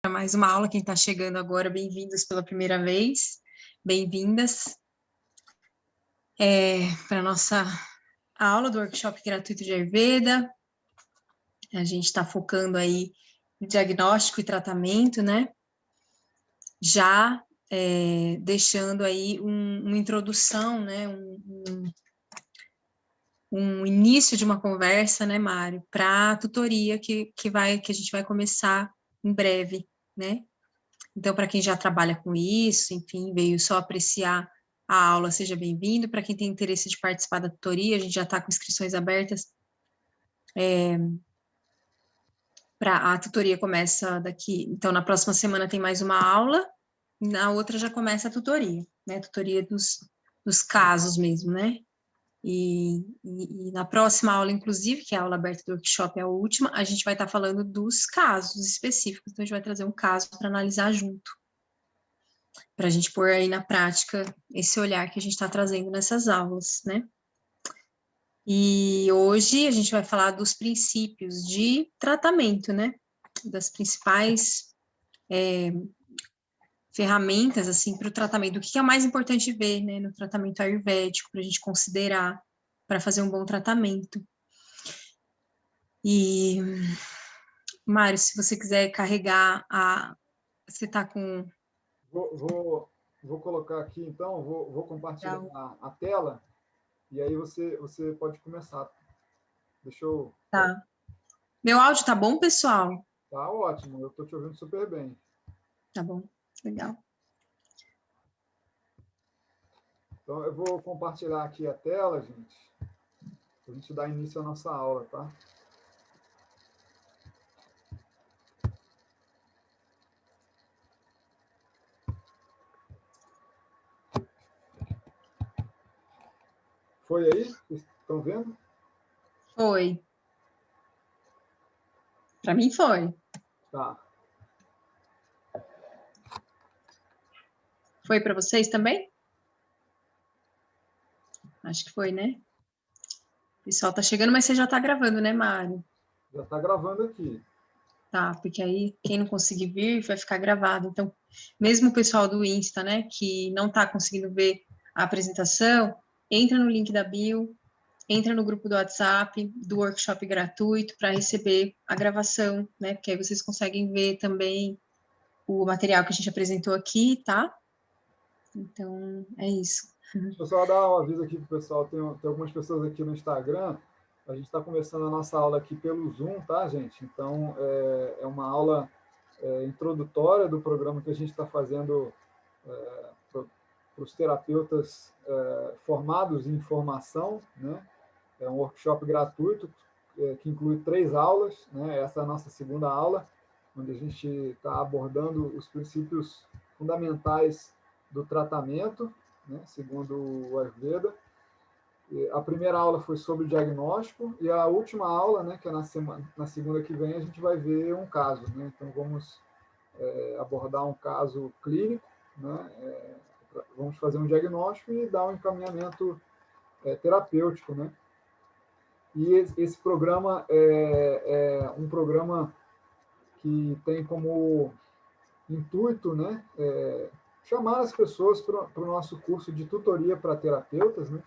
para mais uma aula. Quem está chegando agora, bem-vindos pela primeira vez, bem-vindas para a nossa aula do workshop gratuito de Ayurveda. A gente está focando aí no diagnóstico e tratamento, né? Já deixando aí uma introdução, né? Um início de uma conversa, né, Mário, para a tutoria que a gente vai começar em breve, né? Então, para quem já trabalha com isso, enfim, veio só apreciar a aula, seja bem-vindo. Para quem tem interesse de participar da tutoria, a gente já está com inscrições abertas. A tutoria começa daqui, então, na próxima semana tem mais uma aula, na outra já começa a tutoria, né? A tutoria dos casos mesmo, né? E na próxima aula, inclusive, que é a aula aberta do workshop, é a última, a gente vai estar falando dos casos específicos, então a gente vai trazer um caso para analisar junto, para a gente pôr aí na prática esse olhar que a gente está trazendo nessas aulas, né? E hoje a gente vai falar dos princípios de tratamento, né? Das principais ferramentas, assim, para o tratamento. O que é o mais importante ver, né, no tratamento ayurvédico, para a gente considerar, para fazer um bom tratamento. E, Mário, se você quiser carregar Você está com... Vou colocar aqui, então, vou compartilhar a tela, e aí você pode começar. Deixa eu... Tá. Meu áudio tá bom, pessoal? Tá ótimo, eu estou te ouvindo super bem. Tá bom, legal. Então, eu vou compartilhar aqui a tela, gente, para a gente dar início à nossa aula, tá? Foi aí? Vocês estão vendo? Foi. Para mim foi. Tá. Foi para vocês também? Acho que foi, né? O pessoal tá chegando, mas você já tá gravando, né, Mário? Já está gravando aqui. Tá, porque aí quem não conseguir vir vai ficar gravado. Então, mesmo o pessoal do Insta, né, que não tá conseguindo ver a apresentação, entra no link da bio, entra no grupo do WhatsApp do workshop gratuito para receber a gravação, né? Porque aí vocês conseguem ver também o material que a gente apresentou aqui, tá? Então, é isso. Deixa eu só dar um aviso aqui para o pessoal. Tem algumas pessoas aqui no Instagram. A gente está começando a nossa aula aqui pelo Zoom, tá, gente? Então, é uma aula introdutória do programa que a gente está fazendo para os terapeutas formados em formação, né? É um workshop gratuito que inclui 3 aulas, né? Essa é a nossa segunda aula, onde a gente está abordando os princípios fundamentais do tratamento, né? Segundo o Ayurveda. A primeira aula foi sobre o diagnóstico e a última aula, né, que é na segunda que vem, a gente vai ver um caso, né? Então vamos abordar um caso clínico, né? Vamos fazer um diagnóstico e dar um encaminhamento terapêutico, né? E esse programa é um programa que tem como intuito, né, chamar as pessoas para o nosso curso de tutoria para terapeutas, né?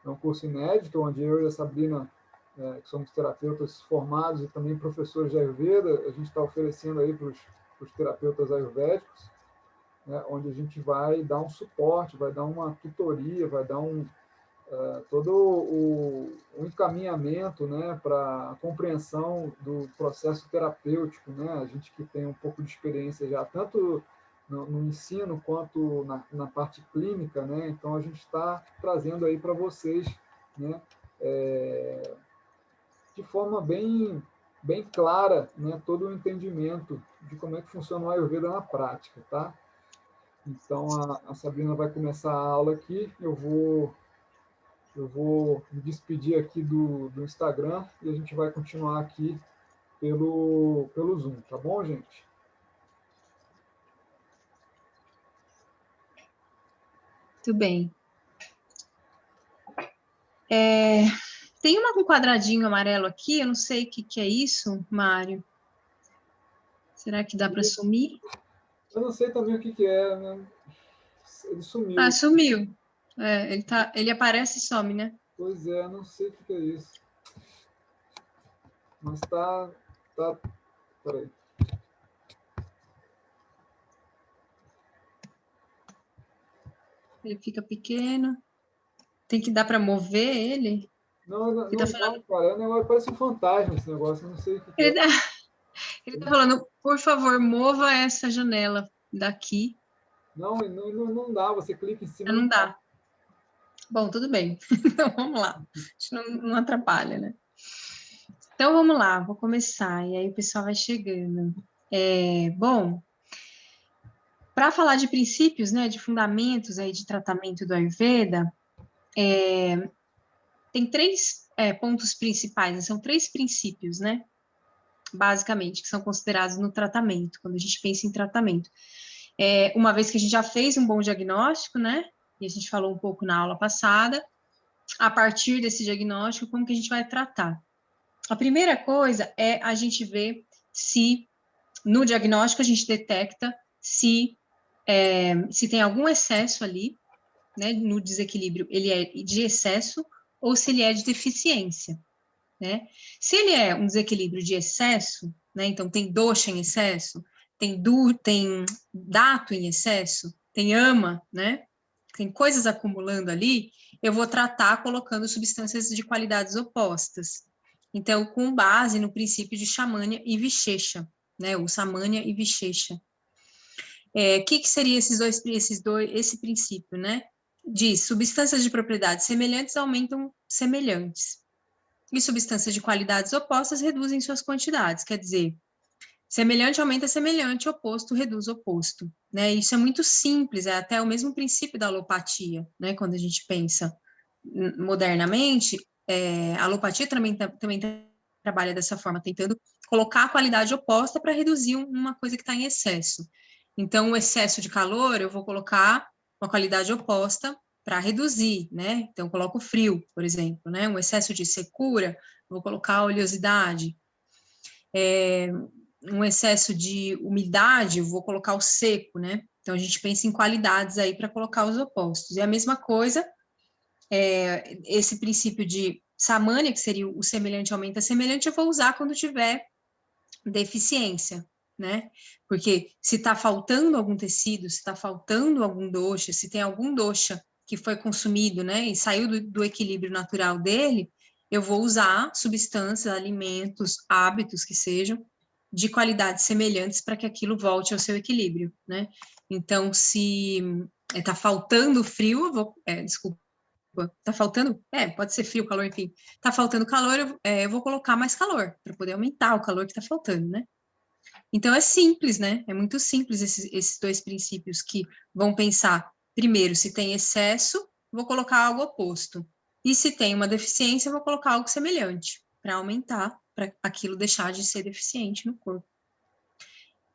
É um curso inédito, onde eu e a Sabrina, que somos terapeutas formados e também professores de Ayurveda, a gente está oferecendo aí para os terapeutas ayurvédicos, né, onde a gente vai dar um suporte, vai dar uma tutoria, vai dar todo o encaminhamento, né, para a compreensão do processo terapêutico, né? A gente que tem um pouco de experiência já, tanto no ensino quanto na parte clínica, né? Então a gente está trazendo aí para vocês, né, de forma bem clara, né, todo o entendimento de como é que funciona o Ayurveda na prática, tá? Então a Sabrina vai começar a aula aqui, eu vou me despedir aqui do Instagram e a gente vai continuar aqui pelo Zoom, tá bom, gente? Muito bem. Tem um quadradinho amarelo aqui, eu não sei o que é isso, Mário. Será que dá para sumir? Eu não sei também o que é, né? Ele sumiu. Ah, sumiu. Ele aparece e some, né? Pois é, não sei o que é isso. Mas tá. Peraí. Ele fica pequeno. Tem que dar para mover ele? Não, Ele tá não, falando, cara. É um negócio, parece um fantasma esse negócio. Eu não sei o que é. ele tá, ele tá falando, por favor, mova essa janela daqui. Não dá. Você clica em cima, Não não dá. dá. Bom, tudo bem. Então vamos lá. Isso não atrapalha, né? Então vamos lá, vou começar. E aí o pessoal vai chegando. Bom, para falar de princípios, né, de fundamentos aí de tratamento do Ayurveda, tem três pontos principais, são três princípios, né, basicamente, que são considerados no tratamento, quando a gente pensa em tratamento. Uma vez que a gente já fez um bom diagnóstico, né, e a gente falou um pouco na aula passada, a partir desse diagnóstico, como que a gente vai tratar? A primeira coisa é a gente ver se, no diagnóstico, a gente detecta se tem algum excesso ali, né, no desequilíbrio, ele é de excesso ou se ele é de deficiência, né? Se ele é um desequilíbrio de excesso, né, então tem dosha em excesso, tem dato em excesso, tem ama, né? Tem coisas acumulando ali, eu vou tratar colocando substâncias de qualidades opostas. Então, com base no princípio de Samanya e Vishesha, né? O Samanya e Vishesha. Que seria esse princípio, né? Diz, substâncias de propriedades semelhantes aumentam semelhantes. E substâncias de qualidades opostas reduzem suas quantidades. Quer dizer, semelhante aumenta semelhante, oposto reduz oposto. Né? Isso é muito simples, é até o mesmo princípio da alopatia, né? Quando a gente pensa modernamente, a alopatia também trabalha dessa forma, tentando colocar a qualidade oposta para reduzir uma coisa que está em excesso. Então, o excesso de calor, eu vou colocar uma qualidade oposta para reduzir, né? Então, eu coloco frio, por exemplo, né? Um excesso de secura, vou colocar a oleosidade. Um excesso de umidade, vou colocar o seco, né? Então, a gente pensa em qualidades aí para colocar os opostos. E a mesma coisa, esse princípio de Samanya, que seria o semelhante aumenta semelhante, eu vou usar quando tiver deficiência, né? Porque se está faltando algum tecido, se está faltando algum dosha, se tem algum dosha que foi consumido, né, e saiu do equilíbrio natural dele, eu vou usar substâncias, alimentos, hábitos que sejam de qualidades semelhantes para que aquilo volte ao seu equilíbrio, né? Então, se está faltando frio, eu vou, desculpa, tá faltando, pode ser frio, calor, enfim, tá faltando calor, eu vou colocar mais calor, para poder aumentar o calor que tá faltando, né? Então, é simples, né? É muito simples esses dois princípios que vão pensar, primeiro, se tem excesso, vou colocar algo oposto. E se tem uma deficiência, eu vou colocar algo semelhante, para aumentar, para aquilo deixar de ser deficiente no corpo.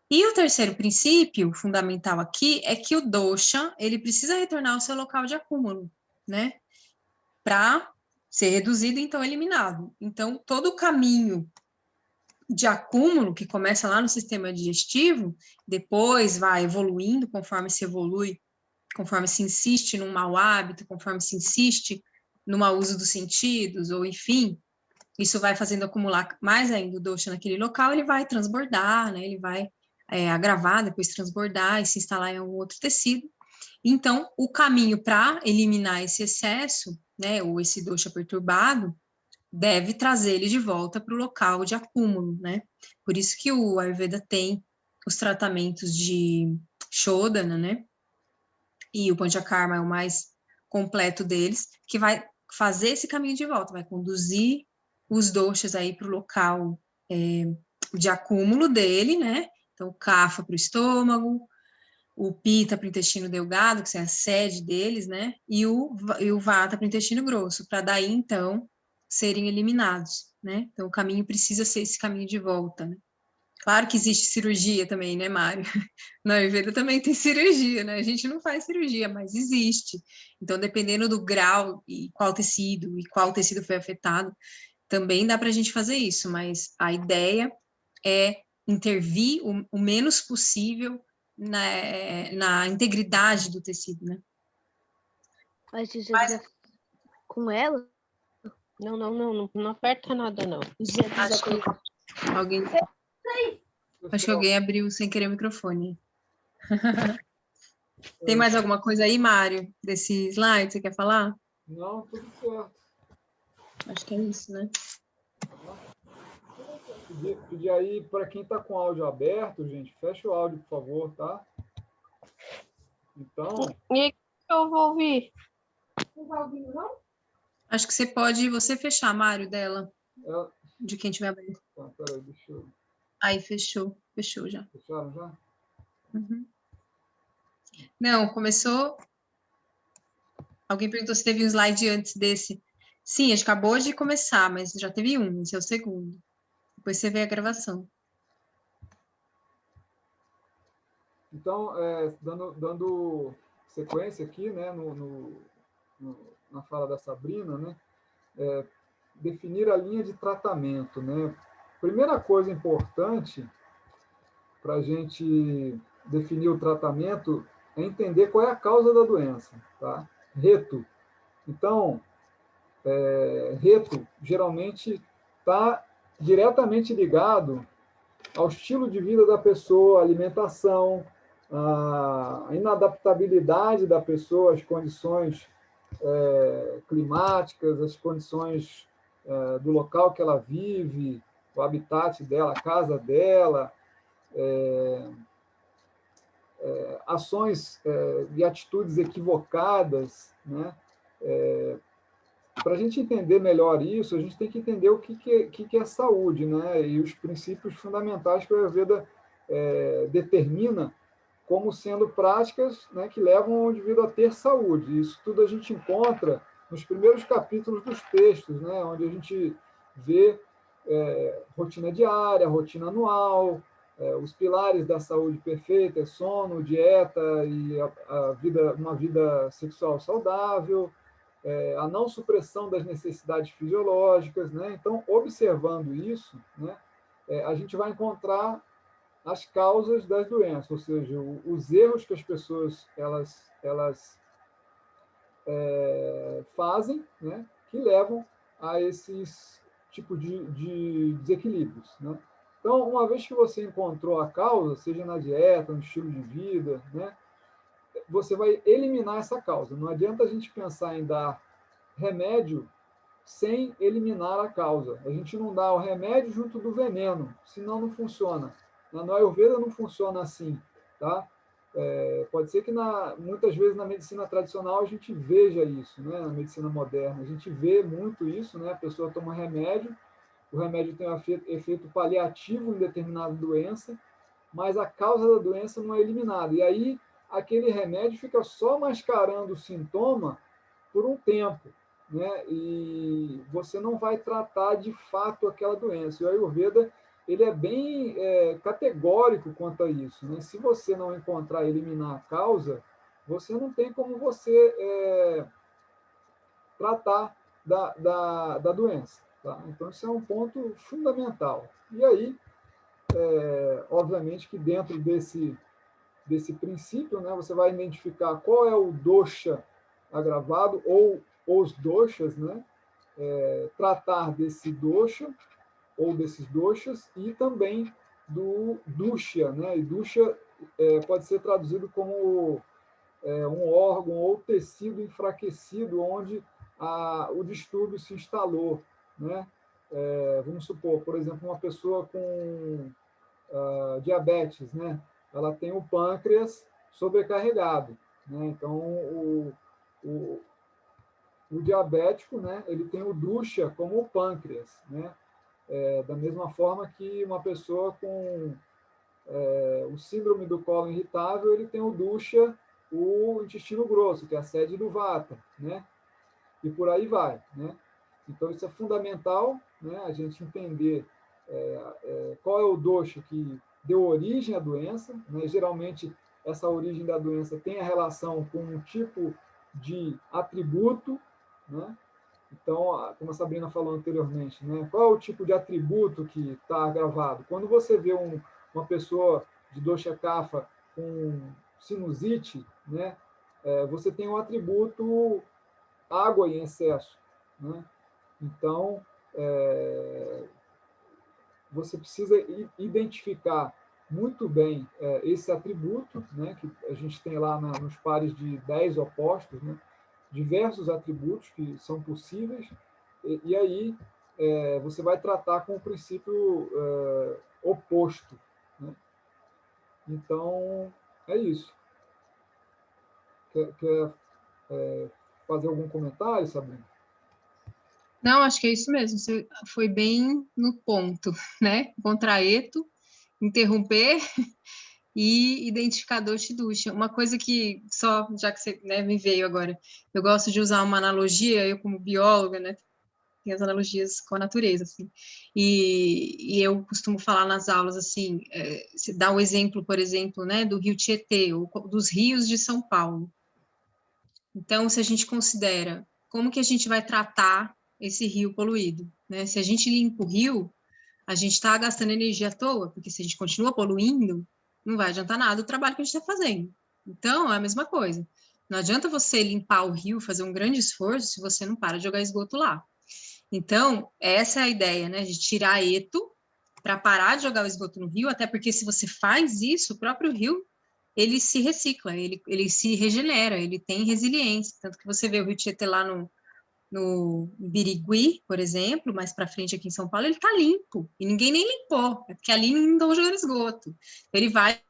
E o terceiro princípio fundamental aqui é que o dosha, ele precisa retornar ao seu local de acúmulo, né? Para ser reduzido, então eliminado. Então, todo o caminho de acúmulo, que começa lá no sistema digestivo, depois vai evoluindo conforme se evolui, conforme se insiste num mau hábito, conforme se insiste no mau uso dos sentidos, ou enfim, isso vai fazendo acumular mais ainda o dosha naquele local, ele vai transbordar, né? Ele vai agravar, depois transbordar e se instalar em algum outro tecido. Então, o caminho para eliminar esse excesso, né, ou esse dosha perturbado, deve trazer ele de volta para o local de acúmulo, né? Por isso que o Ayurveda tem os tratamentos de Shodhana, né? E o Panchakarma é o mais completo deles, que vai fazer esse caminho de volta, vai conduzir os doshas aí para o local de acúmulo dele, né? Então, o Kapha para o estômago, o Pitta para o intestino delgado, que é a sede deles, né? E o Vata para o intestino grosso, para daí, então, serem eliminados, né? Então, o caminho precisa ser esse caminho de volta, né? Claro que existe cirurgia também, né, Mário? Na Ayurveda também tem cirurgia, né? A gente não faz cirurgia, mas existe. Então, dependendo do grau e qual tecido foi afetado, também dá para a gente fazer isso, mas a ideia é intervir o menos possível na integridade do tecido, né? Mas se você quiser com ela, não aperta nada, não. Acho que alguém abriu sem querer o microfone. Tem mais alguma coisa aí, Mário, desse slide? Você quer falar? Não, tudo certo. Acho que é isso, né? Pedir aí para quem está com o áudio aberto, gente, fecha o áudio, por favor, tá? Então... E eu vou ouvir? Não está ouvindo, não? Acho que você pode fechar, Mário, dela. De quem tiver aberto. Tá, peraí, deixa eu... Aí, fechou. Fechou já. Fecharam já? Uhum. Não, começou... Alguém perguntou se teve um slide antes desse. Sim, a gente acabou de começar, mas já teve um, esse é o segundo. Depois você vê a gravação. Então, dando sequência aqui, né, na fala da Sabrina, né, definir a linha de tratamento, né? Primeira coisa importante para a gente definir o tratamento é entender qual é a causa da doença, tá? Reto. Então, reto geralmente está diretamente ligado ao estilo de vida da pessoa, à alimentação, à inadaptabilidade da pessoa às condições climáticas, às condições do local que ela vive, o habitat dela, a casa dela, ações e atitudes equivocadas, né? Para a gente entender melhor isso, a gente tem que entender o que é saúde, né? E os princípios fundamentais que o Ayurveda determina como sendo práticas, né, que levam o indivíduo a ter saúde. Isso tudo a gente encontra nos primeiros capítulos dos textos, né, onde a gente vê rotina diária, rotina anual, os pilares da saúde perfeita, sono, dieta e uma vida sexual saudável, a não supressão das necessidades fisiológicas, né? Então, observando isso, né, a gente vai encontrar as causas das doenças, ou seja, os erros que as pessoas elas fazem, né, que levam a esses tipos de desequilíbrios, né? Então, uma vez que você encontrou a causa, seja na dieta, no estilo de vida, né, você vai eliminar essa causa. Não adianta a gente pensar em dar remédio sem eliminar a causa. A gente não dá o remédio junto do veneno, senão não funciona. No Ayurveda não funciona assim, tá? Pode ser que muitas vezes na medicina tradicional a gente veja isso, né? Na medicina moderna a gente vê muito isso, né? A pessoa toma remédio, o remédio tem um efeito paliativo em determinada doença, mas a causa da doença não é eliminada. E aí aquele remédio fica só mascarando o sintoma por um tempo, né? E você não vai tratar de fato aquela doença. O Ayurveda ele é bem categórico quanto a isso, né? Se você não encontrar eliminar a causa, você não tem como você tratar da doença, tá? Então, isso é um ponto fundamental. E aí, obviamente que dentro desse princípio, né, você vai identificar qual é o dosha agravado ou os doshas, né? Tratar desse dosha ou desses doshas e também do dusha, né? E dusha pode ser traduzido como um órgão ou tecido enfraquecido onde o distúrbio se instalou, né? Vamos supor, por exemplo, uma pessoa com diabetes, né? Ela tem o pâncreas sobrecarregado, né? Então o diabético, né? Ele tem o dusha como o pâncreas, né? Da mesma forma que uma pessoa com o síndrome do colo irritável, ele tem o dusha, o intestino grosso, que é a sede do vata, né? E por aí vai, né? Então, isso é fundamental, né? A gente entender qual é o dosha que deu origem à doença, né? Geralmente, essa origem da doença tem a relação com um tipo de atributo, né? Então, como a Sabrina falou anteriormente, né? Qual é o tipo de atributo que está agravado? Quando você vê uma pessoa de dosha kapha com sinusite, né, você tem o atributo água em excesso, né? Então, você precisa identificar muito bem esse atributo, né, que a gente tem lá nos pares de 10 opostos, né, diversos atributos que são possíveis, e aí você vai tratar com o princípio oposto, né? Então, é isso. Quer fazer algum comentário, Sabrina? Não, acho que é isso mesmo. Você foi bem no ponto, né? Contraeto, interromper e identificador Shiducha. Uma coisa que, só já que você, né, me veio agora, eu gosto de usar uma analogia, eu como bióloga, né, tem as analogias com a natureza, assim, e eu costumo falar nas aulas, assim, se dá o exemplo, por exemplo, né, do rio Tietê, ou dos rios de São Paulo. Então, se a gente considera como que a gente vai tratar esse rio poluído, né, se a gente limpa o rio, a gente está gastando energia à toa, porque se a gente continua poluindo, não vai adiantar nada o trabalho que a gente está fazendo. Então, é a mesma coisa. Não adianta você limpar o rio, fazer um grande esforço, se você não para de jogar esgoto lá. Então, essa é a ideia, né, de tirar eto para parar de jogar o esgoto no rio, até porque se você faz isso, o próprio rio, ele se recicla, ele se regenera, ele tem resiliência. Tanto que você vê o rio Tietê lá no Birigui, por exemplo, mais para frente aqui em São Paulo, ele está limpo, e ninguém nem limpou, é porque ali não estão jogando esgoto. Ele vai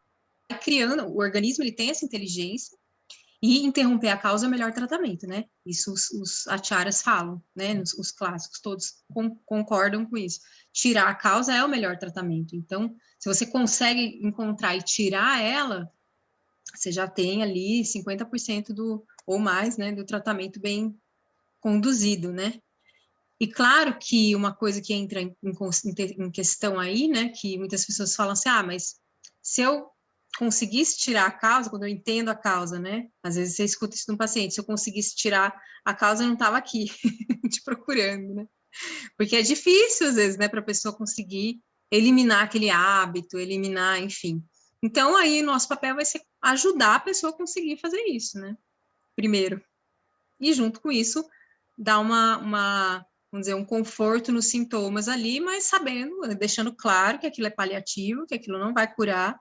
criando, o organismo ele tem essa inteligência, e interromper a causa é o melhor tratamento, né? Isso os acharyas falam, né? Os clássicos todos concordam com isso. Tirar a causa é o melhor tratamento. Então, se você consegue encontrar e tirar ela, você já tem ali 50% ou mais, né, do tratamento bem conduzido, né? E claro que uma coisa que entra em questão aí, né, que muitas pessoas falam assim, mas se eu conseguisse tirar a causa, quando eu entendo a causa, né, às vezes você escuta isso de um paciente, se eu conseguisse tirar a causa, eu não estava aqui te procurando, né, porque é difícil, às vezes, né, para a pessoa conseguir eliminar aquele hábito, eliminar, enfim. Então, aí, nosso papel vai ser ajudar a pessoa a conseguir fazer isso, né, primeiro. E, junto com isso, dar vamos dizer, um conforto nos sintomas ali, mas sabendo, deixando claro que aquilo é paliativo, que aquilo não vai curar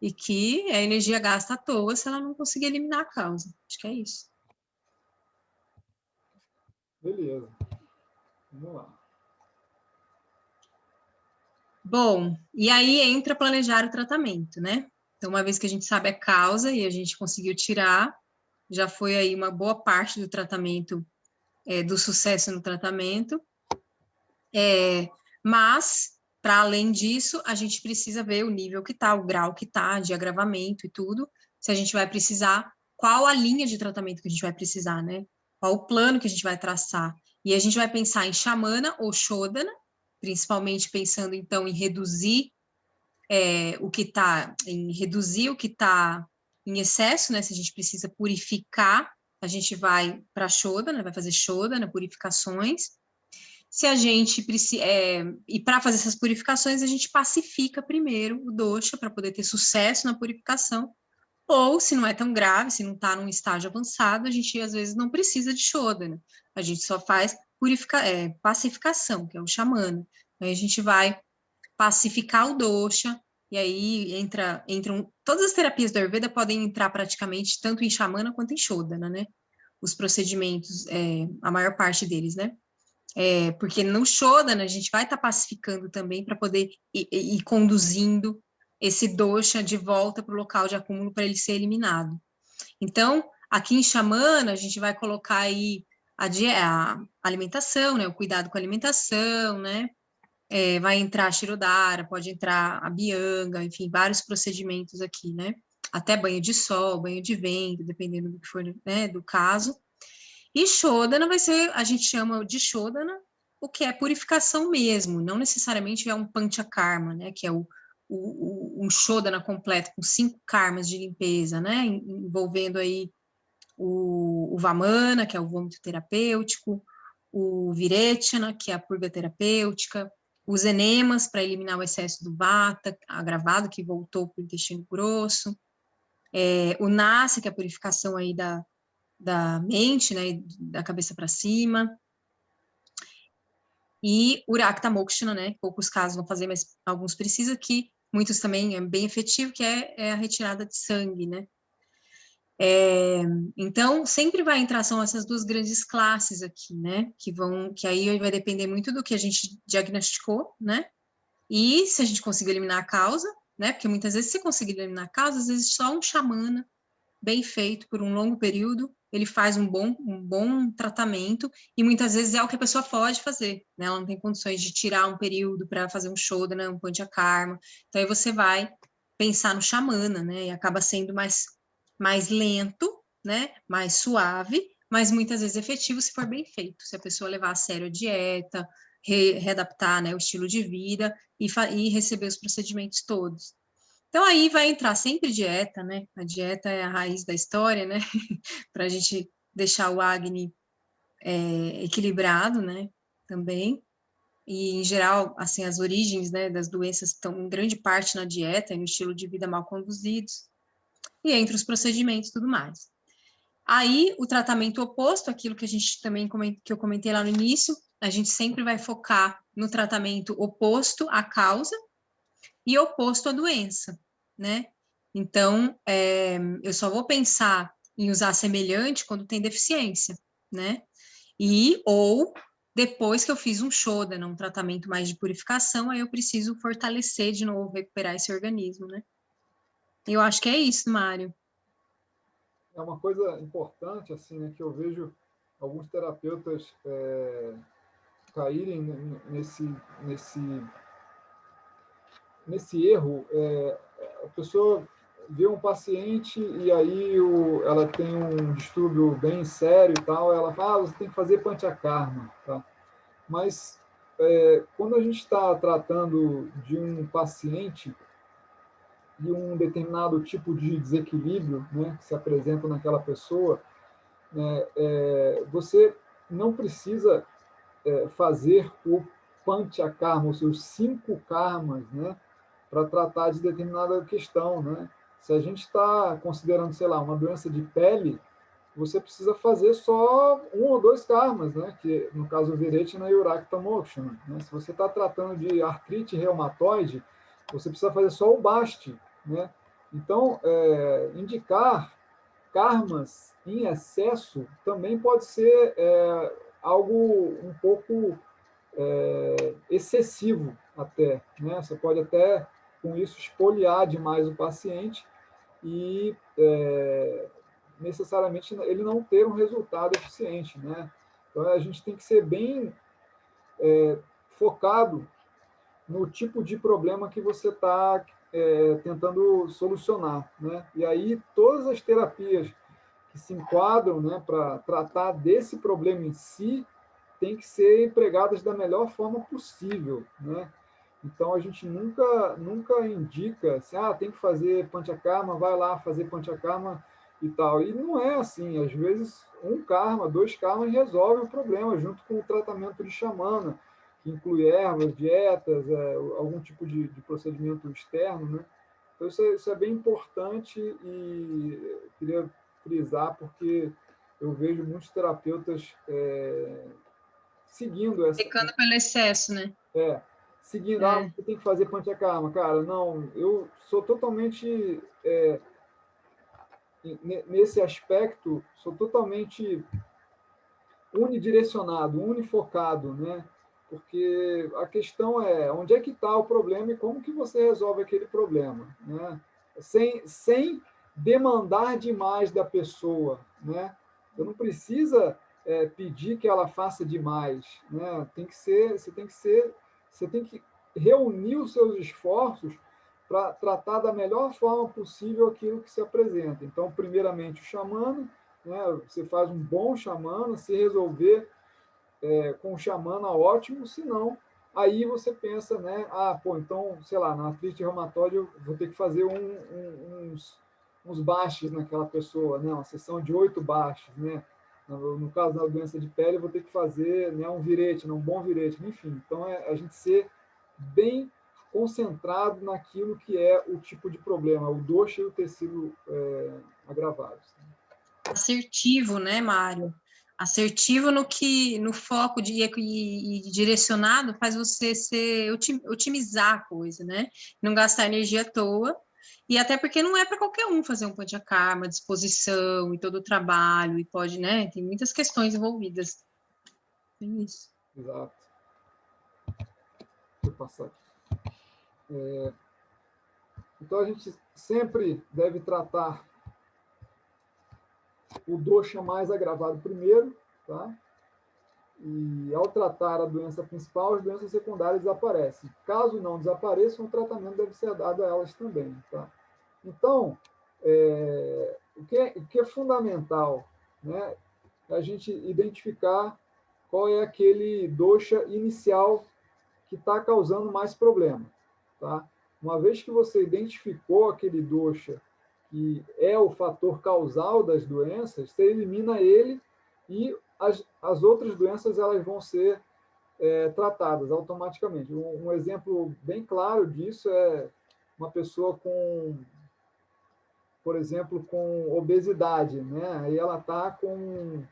e que a energia gasta à toa se ela não conseguir eliminar a causa. Acho que é isso. Beleza. Vamos lá. Bom, e aí entra planejar o tratamento, né? Então, uma vez que a gente sabe a causa e a gente conseguiu tirar, já foi aí uma boa parte do tratamento, do sucesso no tratamento. Mas, para além disso, a gente precisa ver o nível que está, o grau que está, de agravamento e tudo, se a gente vai precisar, qual a linha de tratamento que a gente vai precisar, né? Qual o plano que a gente vai traçar. E a gente vai pensar em Shamana ou Shodana, principalmente pensando, então, em reduzir o que está em excesso, né? Se a gente precisa purificar, a gente vai para Shodana, vai fazer Shodana, purificações. Se a gente precisa, e para fazer essas purificações, a gente pacifica primeiro o dosha para poder ter sucesso na purificação, ou se não é tão grave, se não está num estágio avançado, a gente às vezes não precisa de Shodana, a gente só faz pacificação, que é o Shamana. Aí a gente vai pacificar o dosha, e aí entram todas as terapias do Ayurveda podem entrar praticamente tanto em Shamana quanto em Shodana, né? Os procedimentos, a maior parte deles, né? Porque no Shodana a gente vai estar pacificando também para poder ir conduzindo esse dosha de volta para o local de acúmulo para ele ser eliminado. Então, aqui em Shamana, a gente vai colocar aí a alimentação, né, o cuidado com a alimentação, né, vai entrar a Shirodara, pode entrar a Bianga, enfim, vários procedimentos aqui, né, até banho de sol, banho de vento, dependendo do que for, né, do caso. E Shodana vai ser, a gente chama de Shodana, o que é purificação mesmo, não necessariamente é um Panchakarma, né, que é um Shodana completo, com 5 karmas de limpeza, né, envolvendo aí o Vamana, que é o vômito terapêutico, o Virechana, que é a purga terapêutica, os enemas para eliminar o excesso do vata agravado que voltou para o intestino grosso, o nasa, que é a purificação aí da mente, né, da cabeça para cima, e o Rakta Mokshana, né, poucos casos vão fazer, mas alguns precisam, que muitos também é bem efetivo, que é a retirada de sangue, né. Então, sempre vai entrar, são essas duas grandes classes aqui, né, que aí vai depender muito do que a gente diagnosticou, né, e se a gente conseguir eliminar a causa, né, porque muitas vezes se conseguir eliminar a causa, às vezes só um xamana bem feito por um longo período, ele faz um bom tratamento, e muitas vezes é o que a pessoa pode fazer, né? Ela não tem condições de tirar um período para fazer um shodhana, um panchakarma, então aí você vai pensar no xamana, né? E acaba sendo mais lento, né? Mais suave, mas muitas vezes efetivo se for bem feito, se a pessoa levar a sério a dieta, readaptar, né, o estilo de vida e receber os procedimentos todos. Então, aí vai entrar sempre dieta, né? A dieta é a raiz da história, né? Para a gente deixar o Agni equilibrado, né? Também. E, em geral, assim, as origens, né, das doenças estão em grande parte na dieta e no estilo de vida mal conduzidos. E entre os procedimentos e tudo mais. Aí, o tratamento oposto, aquilo que a gente também que eu comentei lá no início, a gente sempre vai focar no tratamento oposto à causa e oposto à doença, né? Então, eu só vou pensar em usar semelhante quando tem deficiência, né? Ou depois que eu fiz um shodhana, um tratamento mais de purificação, aí eu preciso fortalecer de novo, recuperar esse organismo, né? Eu acho que é isso, Mário. É uma coisa importante, assim, né, que eu vejo alguns terapeutas caírem nesse erro. A pessoa vê um paciente e aí ela tem um distúrbio bem sério e tal, ela fala, você tem que fazer panchakarma, tá? Mas quando a gente está tratando de um paciente e um determinado tipo de desequilíbrio, né, que se apresenta naquela pessoa, né, você não precisa fazer o panchakarma, os seus 5 karmas, né, para tratar de determinada questão, né? Se a gente está considerando, sei lá, uma doença de pele, você precisa fazer só 1 ou 2 karmas, né? Que no caso o Viretina e o Rakta Mokshana, né? Se você está tratando de artrite reumatoide, você precisa fazer só o Basti, né? Então, indicar karmas em excesso também pode ser algo um pouco excessivo até, né? Você pode até com isso espoliar demais o paciente e necessariamente ele não ter um resultado eficiente, né? Então a gente tem que ser bem focado no tipo de problema que você está tentando solucionar, né? E aí todas as terapias que se enquadram, né, para tratar desse problema em si tem que ser empregadas da melhor forma possível, né? Então a gente nunca indica assim, tem que fazer panchakarma, vai lá fazer panchakarma e tal. E não é assim, às vezes 1 karma, 2 karmas resolve o problema junto com o tratamento de xamana, que inclui ervas, dietas, algum tipo de procedimento externo, né? Então isso é bem importante e queria frisar porque eu vejo muitos terapeutas seguindo essa. Pecando pelo excesso, né? Seguindo, você tem que fazer panchakarma. Cara, não, eu sou totalmente, nesse aspecto, sou totalmente unidirecionado, unifocado, né? Porque a questão é onde é que está o problema e como que você resolve aquele problema, né? Sem demandar demais da pessoa, né? Você não precisa pedir que ela faça demais, né? Você tem que reunir os seus esforços para tratar da melhor forma possível aquilo que se apresenta. Então, primeiramente, o xamana, né? Você faz um bom xamana, se resolver com o xamana, ótimo, se não, aí você pensa, né? Então, sei lá, na artrite reumatoide eu vou ter que fazer uns bashes naquela pessoa, né? Uma sessão de 8 bashes, né? No caso da doença de pele, eu vou ter que fazer, né, um virete, um bom virete, enfim. Então, a gente ser bem concentrado naquilo que é o tipo de problema, o dosha e o tecido agravados. Assertivo, né, Mário? Assertivo no foco e direcionado faz você otimizar a coisa, né? Não gastar energia à toa. E até porque não é para qualquer um fazer um panchakarma, disposição e todo o trabalho, e pode, né? Tem muitas questões envolvidas. É isso. Exato. Deixa eu passar aqui. Então, a gente sempre deve tratar o dosha mais agravado primeiro, tá? E ao tratar a doença principal, as doenças secundárias desaparecem. Caso não desapareçam, o tratamento deve ser dado a elas também, tá? Então, o que é fundamental, né, é a gente identificar qual é aquele dosha inicial que está causando mais problema, tá? Uma vez que você identificou aquele dosha que é o fator causal das doenças, você elimina ele e as outras doenças elas vão ser tratadas automaticamente. Um exemplo bem claro disso é uma pessoa com, por exemplo, com obesidade, né? Aí ela está com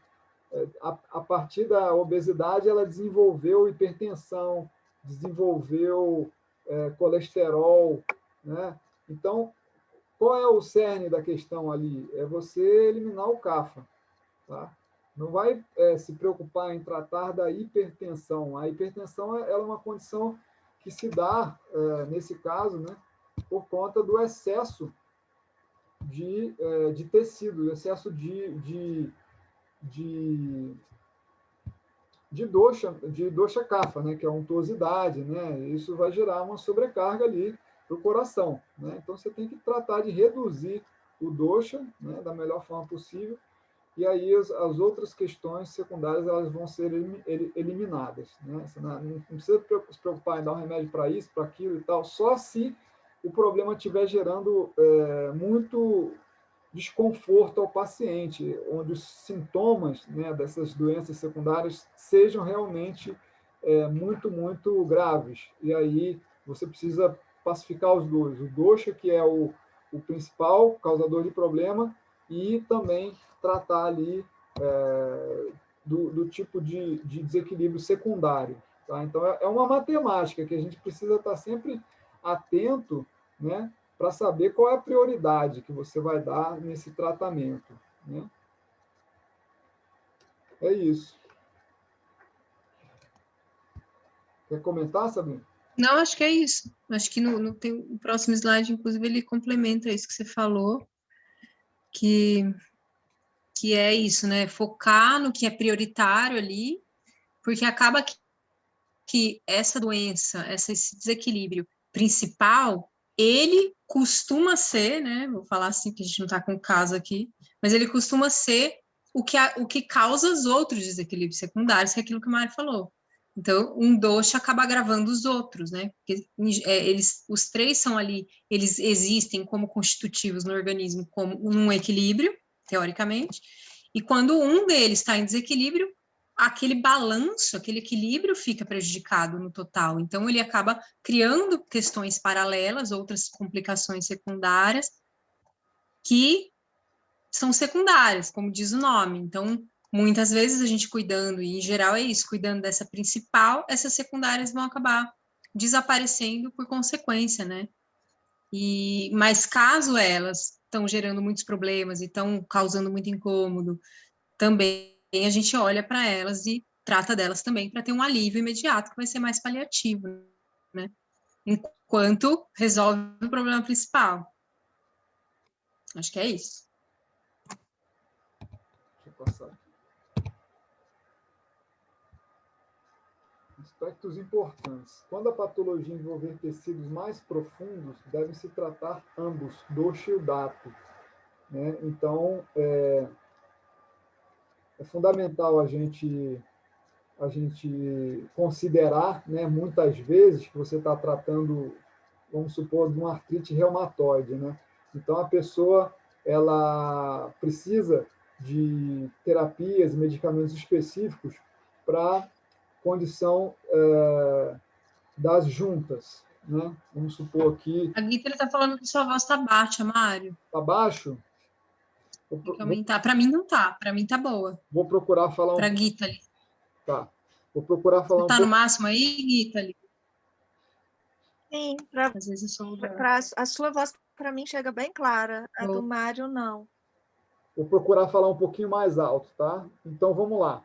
a partir da obesidade ela desenvolveu hipertensão, desenvolveu colesterol, né? Então, qual é o cerne da questão ali? É você eliminar o kapha, tá? Não vai se preocupar em tratar da hipertensão. A hipertensão ela é uma condição que se dá, nesse caso, né, por conta do excesso de tecido, excesso de dosha kapha, né, que é a untuosidade, né? Isso vai gerar uma sobrecarga ali para o coração, né? Então você tem que tratar de reduzir o dosha, né, da melhor forma possível, e aí as outras questões secundárias elas vão ser eliminadas, né? Você não precisa se preocupar em dar um remédio para isso, para aquilo e tal, só se o problema estiver gerando muito desconforto ao paciente, onde os sintomas, né, dessas doenças secundárias sejam realmente muito, muito graves. E aí você precisa pacificar os dois. O dosha, que é o principal causador de problema, e também tratar ali do tipo de desequilíbrio secundário. Tá? Então, é uma matemática que a gente precisa estar sempre atento, né, para saber qual é a prioridade que você vai dar nesse tratamento, né? É isso. Quer comentar, Sabrina? Não, acho que é isso. Acho que tem o próximo slide, inclusive, ele complementa isso que você falou, que é isso, né? Focar no que é prioritário ali, porque acaba que essa doença, esse desequilíbrio principal, ele costuma ser, né? Vou falar assim, que a gente não está com o caso aqui, mas ele costuma ser o que causa os outros desequilíbrios secundários, que é aquilo que o Mário falou. Então, um dosha acaba agravando os outros, né? Porque os três são ali, eles existem como constitutivos no organismo, como um equilíbrio, teoricamente, e quando um deles está em desequilíbrio, aquele balanço, aquele equilíbrio fica prejudicado no total. Então, ele acaba criando questões paralelas, outras complicações secundárias, que são secundárias, como diz o nome. Então, muitas vezes a gente cuidando, e em geral é isso, cuidando dessa principal, essas secundárias vão acabar desaparecendo por consequência, né? Mas caso elas estão gerando muitos problemas e estão causando muito incômodo, também a gente olha para elas e trata delas também para ter um alívio imediato, que vai ser mais paliativo, né? Enquanto resolve o problema principal. Acho que é isso. Deixa eu passar aqui. Aspectos importantes. Quando a patologia envolver tecidos mais profundos, devem se tratar ambos, dosha e o dato, né? Então, é fundamental a gente considerar, né, muitas vezes que você está tratando, vamos supor, de uma artrite reumatoide, né? Então, a pessoa ela precisa de terapias, medicamentos específicos para condição das juntas, né? Vamos supor aqui... A Guita está falando que sua voz está baixa, Mário. Está baixo? Tem que aumentar. Para mim não tá. Para mim tá boa. Vou procurar falar Para Guita ali. Tá. Vou procurar falar Você tá no máximo aí, Guita ali? Sim, Às vezes eu sou... a sua voz, para mim, chega bem clara. A do Mário, não. Vou procurar falar um pouquinho mais alto, tá? Então, vamos lá.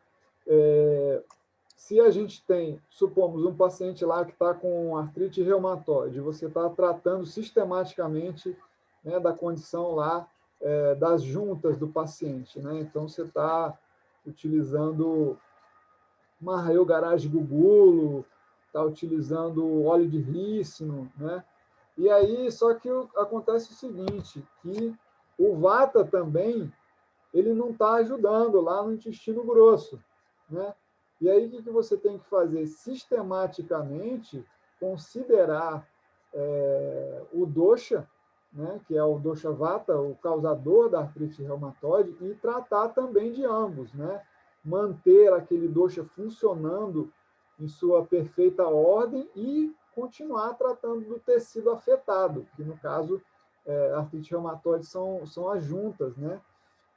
Se a gente tem, supomos, um paciente lá que está com artrite reumatoide, você está tratando sistematicamente, né, da condição lá, das juntas do paciente, né? Então, você está utilizando Marraio Garage Gugulo, está utilizando óleo de rícino, né? E aí, só que acontece o seguinte, que o Vata também, ele não está ajudando lá no intestino grosso, né? E aí, o que você tem que fazer? Sistematicamente, considerar o dosha, né, que é o dosha vata, o causador da artrite reumatoide, e tratar também de ambos, né? Manter aquele dosha funcionando em sua perfeita ordem e continuar tratando do tecido afetado, que no caso, a artrite reumatoide são as juntas, né?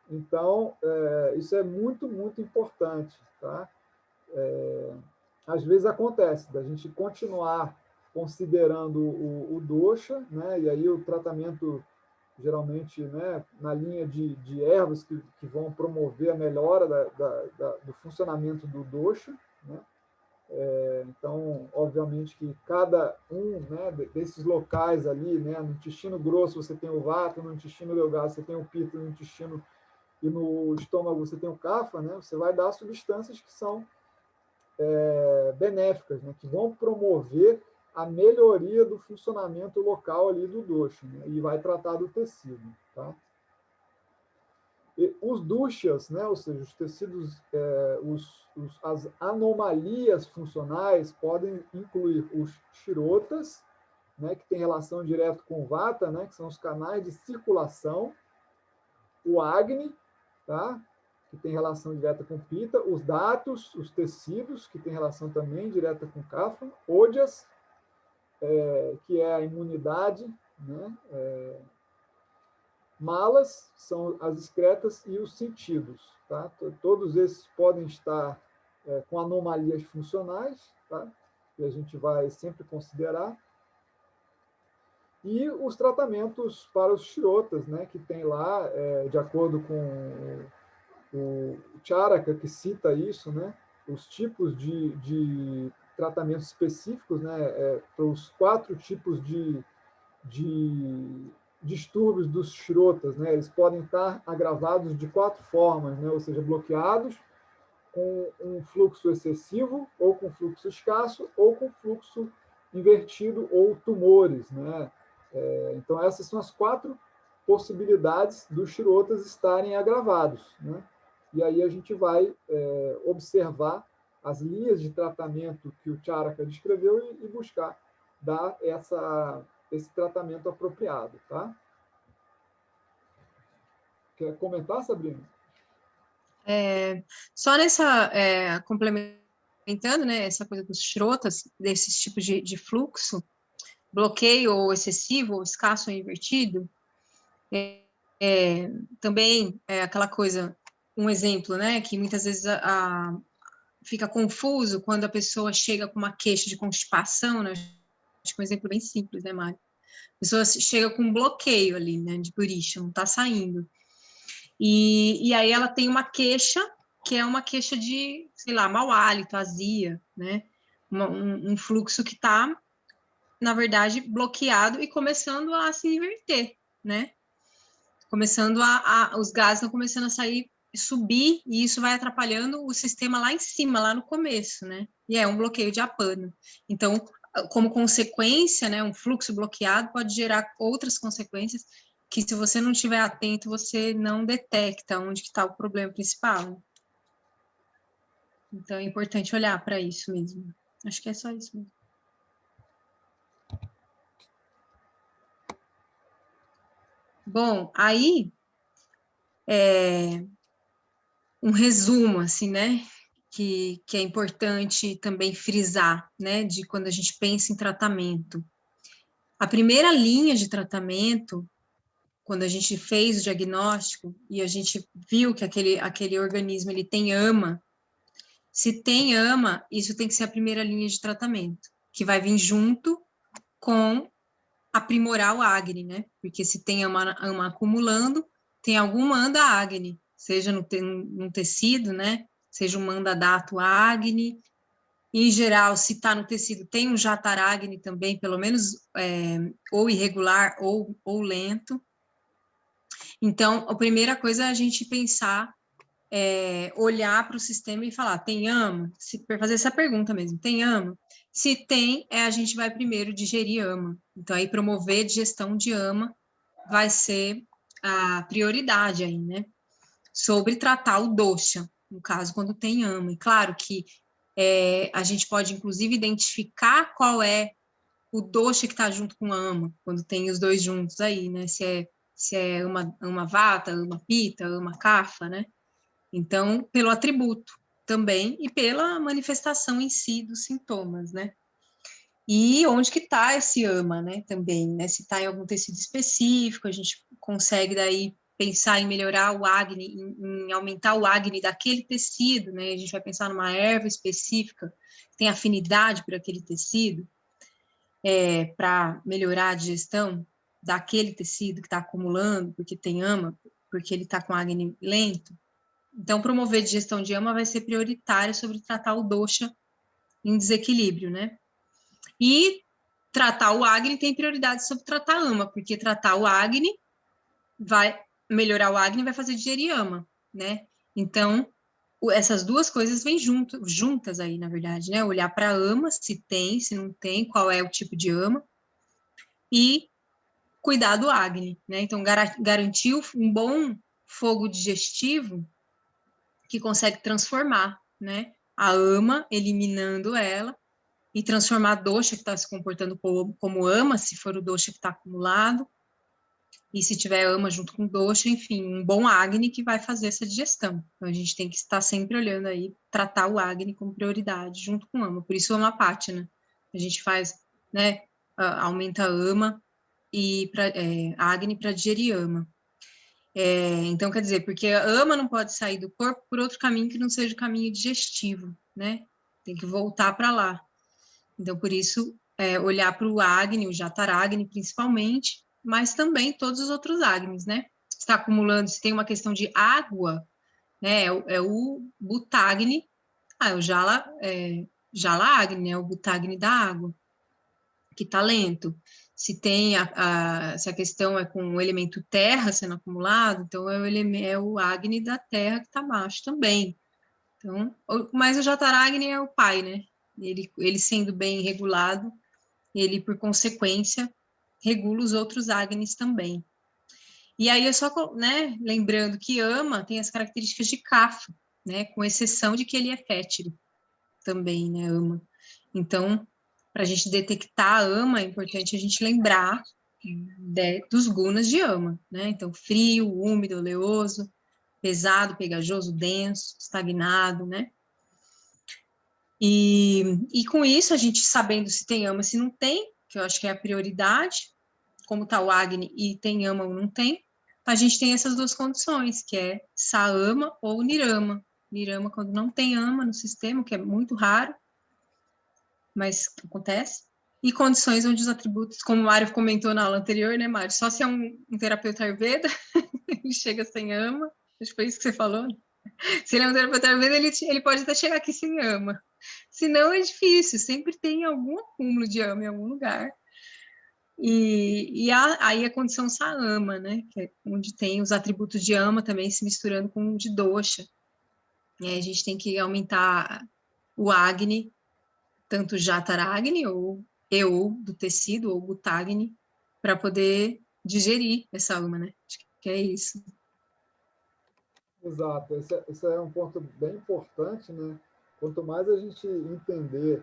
Então, isso é muito, muito importante, tá? Às vezes acontece da gente continuar considerando o dosha, né? E aí o tratamento, geralmente, né, na linha de ervas que vão promover a melhora do funcionamento do dosha, né? Então, obviamente que cada um, né, desses locais ali, né, no intestino grosso você tem o vata, no intestino delgado você tem o pita, no intestino e no estômago você tem o kapha, né? Você vai dar substâncias que são benéficas, né? Que vão promover a melhoria do funcionamento local ali do dosha, né? E vai tratar do tecido, tá? E os dushas, né? Ou seja, os tecidos, as anomalias funcionais podem incluir os shirotas, né? Que tem relação direta com o vata, né? Que são os canais de circulação, o agni, tá? Que tem relação direta com pita, os datos, os tecidos, que tem relação também direta com kapha, ojas, que é a imunidade, né? Malas, são as excretas, e os sentidos, tá? Todos esses podem estar com anomalias funcionais, tá? Que a gente vai sempre considerar. E os tratamentos para os shirotas, né? Que tem lá, de acordo com o Charaka, que cita isso, né? Os tipos de tratamentos específicos, né? Para os 4 tipos de distúrbios dos shirotas, né? Eles podem estar agravados de 4 formas, né? Ou seja, bloqueados, com um fluxo excessivo, ou com fluxo escasso, ou com fluxo invertido, ou tumores, né? Então, essas são as 4 possibilidades dos shirotas estarem agravados, né? E aí a gente vai observar as linhas de tratamento que o Charaka descreveu e buscar dar esse tratamento apropriado, tá? Quer comentar, Sabrina? Só nessa, complementando, né, essa coisa dos shirotas, desses tipos de fluxo, bloqueio ou excessivo, ou escasso ou invertido, também é aquela coisa, um exemplo, né, que muitas vezes fica confuso quando a pessoa chega com uma queixa de constipação, né, acho que um exemplo bem simples, né, Mário? A pessoa chega com um bloqueio ali, né, de bexiga, não está saindo. E aí ela tem uma queixa, que é uma queixa de, sei lá, mau hálito, azia, né? Um fluxo que está, na verdade, bloqueado e começando a se inverter, né? Começando os gases estão começando a sair, subir, e isso vai atrapalhando o sistema lá em cima, lá no começo, né? E é um bloqueio de apano. Então, como consequência, né, um fluxo bloqueado pode gerar outras consequências que, se você não estiver atento, você não detecta onde está o problema principal. Então, é importante olhar para isso mesmo. Acho que é só isso mesmo. Bom, aí, um resumo, assim, né, que é importante também frisar, né, de quando a gente pensa em tratamento. A primeira linha de tratamento, quando a gente fez o diagnóstico e a gente viu que aquele organismo ele tem AMA, se tem AMA, isso tem que ser a primeira linha de tratamento, que vai vir junto com aprimorar o acne, né? Porque se tem AMA acumulando, tem algum manda acne, seja no tecido, né? Seja um mandadato acne. Em geral, se está no tecido, tem um jataracne também, pelo menos ou irregular ou lento. Então, a primeira coisa é a gente pensar, olhar para o sistema e falar, tem AMA? Fazer essa pergunta mesmo, tem AMA? Se tem, a gente vai primeiro digerir AMA. Então, aí promover a digestão de AMA vai ser a prioridade aí, né? Sobre tratar o dosha, no caso, quando tem AMA. E claro que a gente pode, inclusive, identificar qual é o dosha que está junto com a ama, quando tem os dois juntos aí, né? Se é uma vata, uma pita, uma kapha, né? Então, pelo atributo também e pela manifestação em si dos sintomas, né? E onde que está esse ama, né? Também, né? Se está em algum tecido específico, a gente consegue daí pensar em melhorar o acne, em aumentar o acne daquele tecido, né? A gente vai pensar numa erva específica que tem afinidade por aquele tecido, para melhorar a digestão daquele tecido que está acumulando, porque tem ama, porque ele está com acne lento. Então, promover a digestão de ama vai ser prioritário sobre tratar o dosha em desequilíbrio, né? E tratar o acne tem prioridade sobre tratar a ama, porque tratar o acne vai melhorar o acne e vai fazer digerir ama, né? Então, essas duas coisas vêm juntas aí, na verdade, né? Olhar para a ama, se tem, se não tem, qual é o tipo de ama, e cuidar do acne, né? Então, garantir um bom fogo digestivo que consegue transformar, né? A ama, eliminando ela, e transformar a dosha que está se comportando como ama, se for o dosha que está acumulado, e se tiver ama junto com dosha, enfim, um bom acne que vai fazer essa digestão. Então, a gente tem que estar sempre olhando aí, tratar o acne como prioridade, junto com ama. Por isso, ama pátina. A gente faz, né, aumenta a ama e acne para digerir ama. Então, quer dizer, porque a ama não pode sair do corpo por outro caminho que não seja o caminho digestivo, né? Tem que voltar para lá. Então, por isso, olhar para o acne, o jataracne principalmente, mas também todos os outros acnes, né? Se está acumulando, se tem uma questão de água, né? É o butacne, o jala-acne, né? O butacne da água, que está lento. Se tem se a questão é com o elemento terra sendo acumulado, então é o acne da terra que está baixo também. Então, mas o jataracne é o pai, né? Ele sendo bem regulado, ele, por consequência, regula os outros acnes também. E aí, eu só, né, lembrando que ama tem as características de kapha, né, com exceção de que ele é fétide também, né, ama. Então, para a gente detectar a ama, é importante a gente lembrar dos gunas de ama, né? Então, frio, úmido, oleoso, pesado, pegajoso, denso, estagnado, né? E com isso, a gente sabendo se tem ama, se não tem, que eu acho que é a prioridade, como está o acne e tem ama ou não tem, a gente tem essas duas condições, que é saama ou nirama. Nirama quando não tem ama no sistema, que é muito raro, mas acontece. E condições onde os atributos, como o Mário comentou na aula anterior, né, Mário? Só se é um terapeuta Ayurveda, ele chega sem ama, acho que foi isso que você falou, né? Se ele é um terapeuta Ayurveda, ele pode até chegar aqui sem ama. Se não, é difícil, sempre tem algum acúmulo de ama em algum lugar. Aí a condição Saama, né? Que é onde tem os atributos de ama também se misturando com o de dosha. E aí a gente tem que aumentar o Agni, tanto Jataragni ou eu do tecido, ou Butagni, para poder digerir essa ama, né? Acho que é isso. Exato, esse é um ponto bem importante, né? Quanto mais a gente entender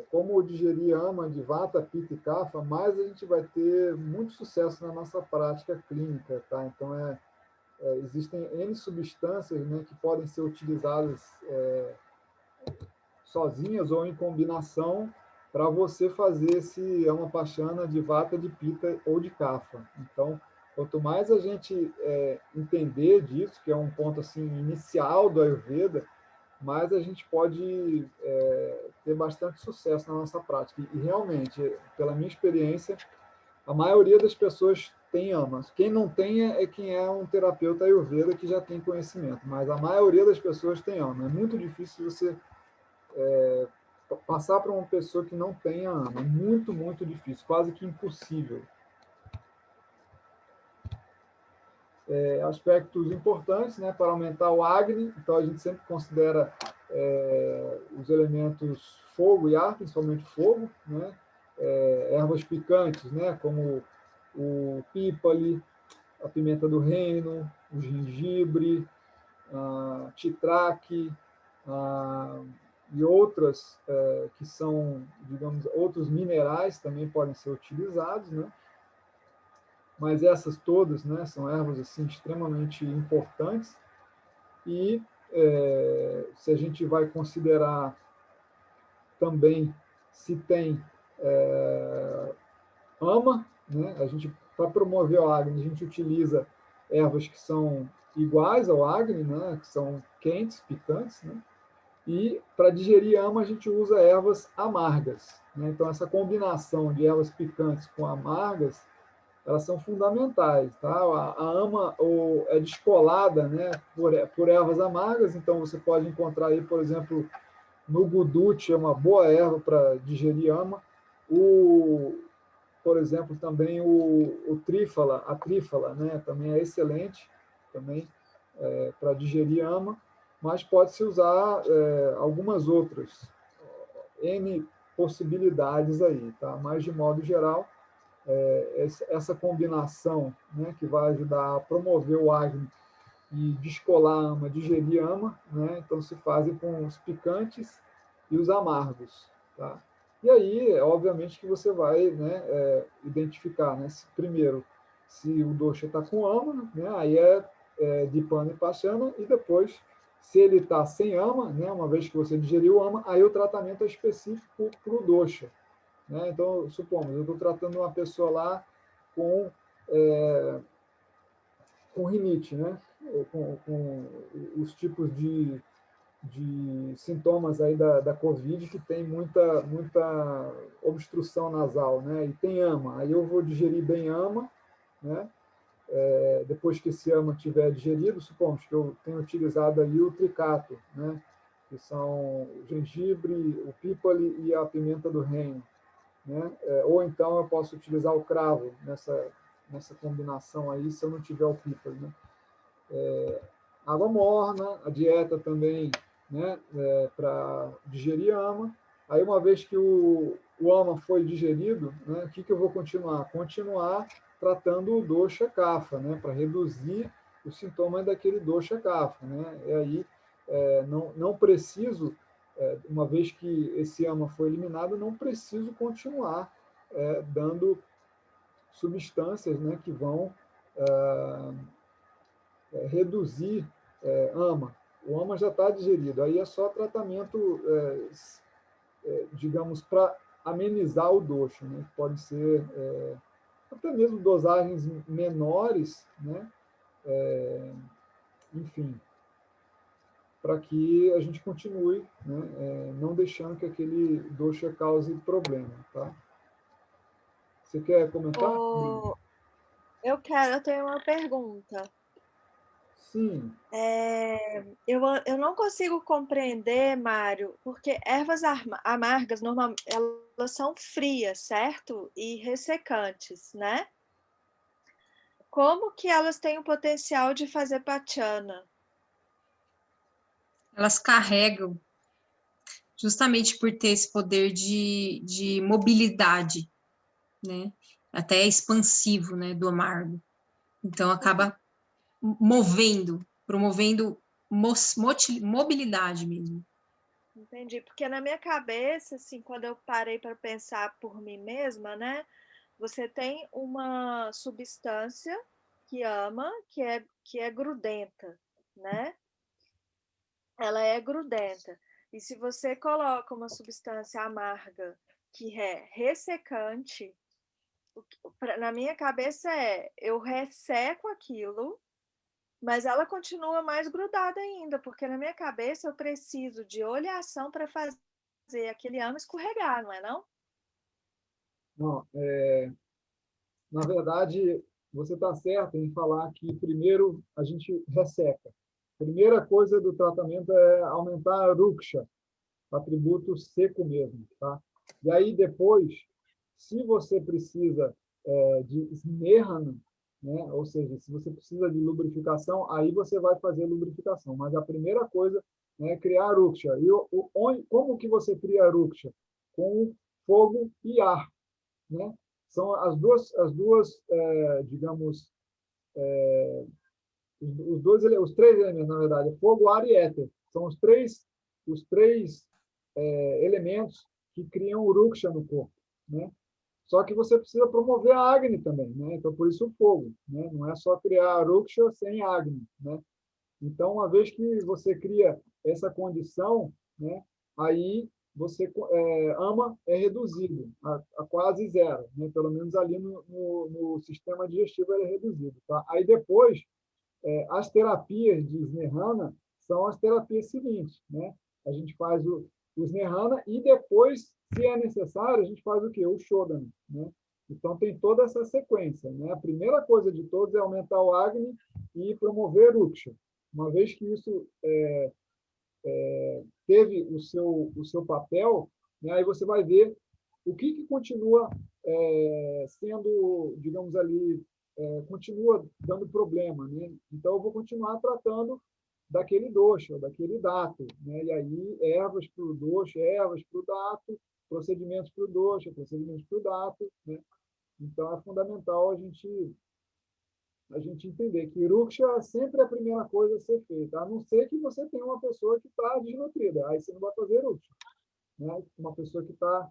como digerir ama de vata, pitta e kapha, mais a gente vai ter muito sucesso na nossa prática clínica, tá? Então, existem N substâncias, né, que podem ser utilizadas sozinhas ou em combinação para você fazer esse Amapachana de Vata, de Pitta ou de Kapha. Então, quanto mais a gente entender disso, que é um ponto assim inicial do Ayurveda, mais a gente pode ter bastante sucesso na nossa prática. E realmente, pela minha experiência, a maioria das pessoas tem ama. Quem não tem é quem é um terapeuta Ayurveda que já tem conhecimento, mas a maioria das pessoas tem ama. É muito difícil você passar para uma pessoa que não tenha ama. É muito, muito difícil, quase que impossível. Aspectos importantes, né, para aumentar o Agni. Então, a gente sempre considera os elementos fogo e ar, principalmente fogo, né? Ervas picantes, né, como o pípali, a pimenta do reino, o gengibre, a titraque, e outras que são, digamos, outros minerais também podem ser utilizados, né? Mas essas todas, né, são ervas assim extremamente importantes. E se a gente vai considerar também se tem ama, né, a gente, para promover o Agni, a gente utiliza ervas que são iguais ao Agni, né, que são quentes, picantes, né? E para digerir ama, a gente usa ervas amargas, né? Então, essa combinação de ervas picantes com amargas, elas são fundamentais, tá? A ama é descolada, né, por ervas amargas, então você pode encontrar aí, por exemplo, no Guduchi, é uma boa erva para digerir ama. Por exemplo, também o trífala, a trífala, né, também é excelente também para digerir ama, mas pode-se usar algumas outras, N possibilidades aí, tá? Mas, de modo geral, essa combinação, né, que vai ajudar a promover o Agni e descolar a ama, digerir a ama, né? Então se fazem com os picantes e os amargos, tá? E aí, obviamente, que você vai, né, identificar, né, primeiro, se o dosha está com ama, né, aí Dipana e Pachana, e depois, se ele está sem ama, né, uma vez que você digeriu ama, aí o tratamento é específico para o dosha, né? Então, supomos, eu estou tratando uma pessoa lá com rinite, né? Com os tipos de sintomas aí da COVID, que tem muita obstrução nasal, né? E tem ama. Aí eu vou digerir bem ama, né? Depois que esse ama tiver digerido, supomos que eu tenho utilizado aí o tricato, né? Que são o gengibre, o pípali e a pimenta do reino, né? Ou então eu posso utilizar o cravo nessa combinação aí, se eu não tiver o pípali, né? Água morna, a dieta também, né, para digerir ama. Aí, uma vez que o ama foi digerido, né, o que eu vou continuar? Continuar tratando o dosha kapha, né, para reduzir os sintomas daquele dosha kapha, né? E aí, não preciso, uma vez que esse ama foi eliminado, não preciso continuar dando substâncias, né, que vão reduzir ama. O ama já está digerido, aí é só tratamento, digamos, para amenizar o dosha, né? Pode ser até mesmo dosagens menores, né? Enfim, para que a gente continue, né? Não deixando que aquele dosha cause problema, tá? Você quer comentar? Eu tenho uma pergunta. Sim. Eu não consigo compreender, Mário, porque ervas amargas, normalmente, elas são frias, certo? E ressecantes, né? Como que elas têm o potencial de fazer pachana? Elas carregam justamente por ter esse poder de mobilidade, né? Até expansivo, né, do amargo. Então, acaba promovendo mobilidade mesmo. Entendi, porque na minha cabeça, assim, quando eu parei para pensar por mim mesma, né? Você tem uma substância que ama, que é que é grudenta, né? Ela é grudenta. E se você coloca uma substância amarga que é ressecante, na minha cabeça eu resseco aquilo, mas ela continua mais grudada ainda, porque na minha cabeça eu preciso de oleação para fazer aquele ama escorregar, não é não? Não, na verdade, você está certo em falar que primeiro a gente resseca. Primeira coisa do tratamento é aumentar a ruksha, atributo seco mesmo, tá? E aí depois, se você precisa de snehana, né? Ou seja, se você precisa de lubrificação, aí você vai fazer lubrificação. Mas a primeira coisa é criar ruksha. E como que você cria ruksha? Com fogo e ar, né? São as duas digamos, os três elementos, na verdade, fogo, ar e éter. São os três elementos que criam o ruksha no corpo, né? Só que você precisa promover a Agni também, né? Então, por isso o fogo, né? Não é só criar a ruksha sem Agni, né? Então, uma vez que você cria essa condição, né? Aí você ama é reduzido a quase zero, né? Pelo menos ali no sistema digestivo ele é reduzido, tá? Aí depois as terapias de Snehana são as terapias seguintes, né? A gente faz o Snehana e depois, se é necessário, a gente faz o quê? O Shodhana, né? Então, tem toda essa sequência, né? A primeira coisa de todos é aumentar o Agni e promover o Ruksha. Uma vez que isso teve o seu papel, né? Aí você vai ver o que continua sendo, digamos ali, continua dando problema, né? Então, eu vou continuar tratando daquele dosha, daquele dato, né? E aí, ervas para o dosha, ervas para o dato, procedimentos para o dosha, procedimentos para o dato, né? Então, é fundamental a gente entender que ruksha é sempre a primeira coisa a ser feita, a não ser que você tenha uma pessoa que está desnutrida, aí você não vai fazer ruksha, né? Uma pessoa que está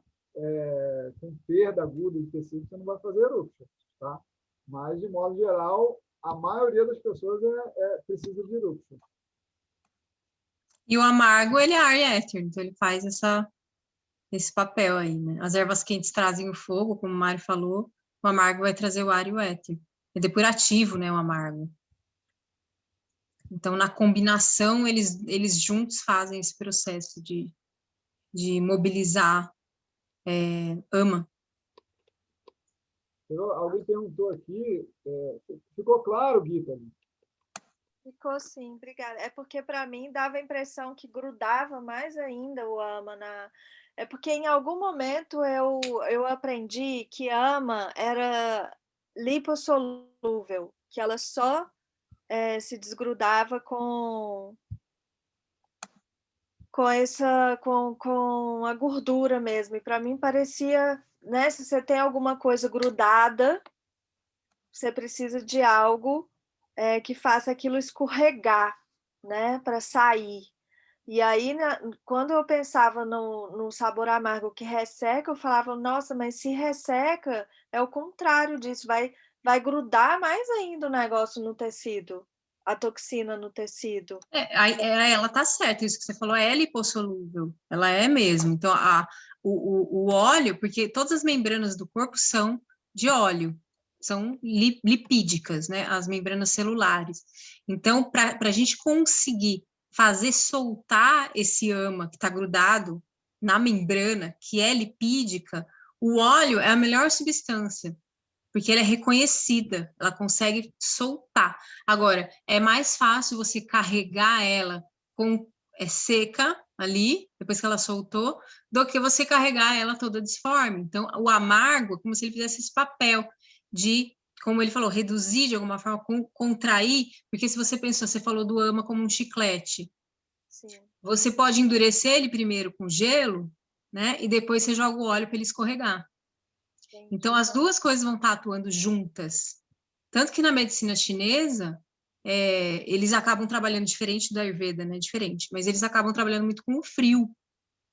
com perda aguda de tecido, você não vai fazer ruksha, tá? Mas, de modo geral, a maioria das pessoas precisa de ruksha. E o amargo, ele é ar e éter, então ele faz esse papel aí, né? As ervas quentes trazem o fogo, como o Mário falou, o amargo vai trazer o ar e o éter. É depurativo, né, o amargo. Então, na combinação, eles juntos fazem esse processo de mobilizar ama. Alguém perguntou aqui, ficou claro, Gita? Ficou sim, obrigada. É porque para mim dava a impressão que grudava mais ainda o ama na. É porque em algum momento eu aprendi que ama era lipossolúvel, que ela só se desgrudava com a gordura mesmo. E para mim parecia, né? Se você tem alguma coisa grudada, você precisa de algo que faça aquilo escorregar, né, para sair. E aí, quando eu pensava no sabor amargo que resseca, eu falava, nossa, mas se resseca, é o contrário disso, vai grudar mais ainda o negócio no tecido, a toxina no tecido. Ela tá certa, isso que você falou é lipossolúvel, ela é mesmo. Então, o óleo, porque todas as membranas do corpo são de óleo, são lipídicas, né? As membranas celulares. Então, para a gente conseguir fazer soltar esse ama que está grudado na membrana, que é lipídica, o óleo é a melhor substância, porque ela é reconhecida, ela consegue soltar. Agora, é mais fácil você carregar ela seca ali, depois que ela soltou, do que você carregar ela toda disforme. Então, o amargo é como se ele fizesse esse papel de, como ele falou, reduzir de alguma forma, contrair, porque se você pensou, você falou do ama como um chiclete. Sim. Você pode endurecer ele primeiro com gelo, né? E depois você joga o óleo para ele escorregar. Entendi. Então, as duas coisas vão estar atuando juntas. Tanto que na medicina chinesa, eles acabam trabalhando diferente do Ayurveda, né? Diferente, mas eles acabam trabalhando muito com o frio.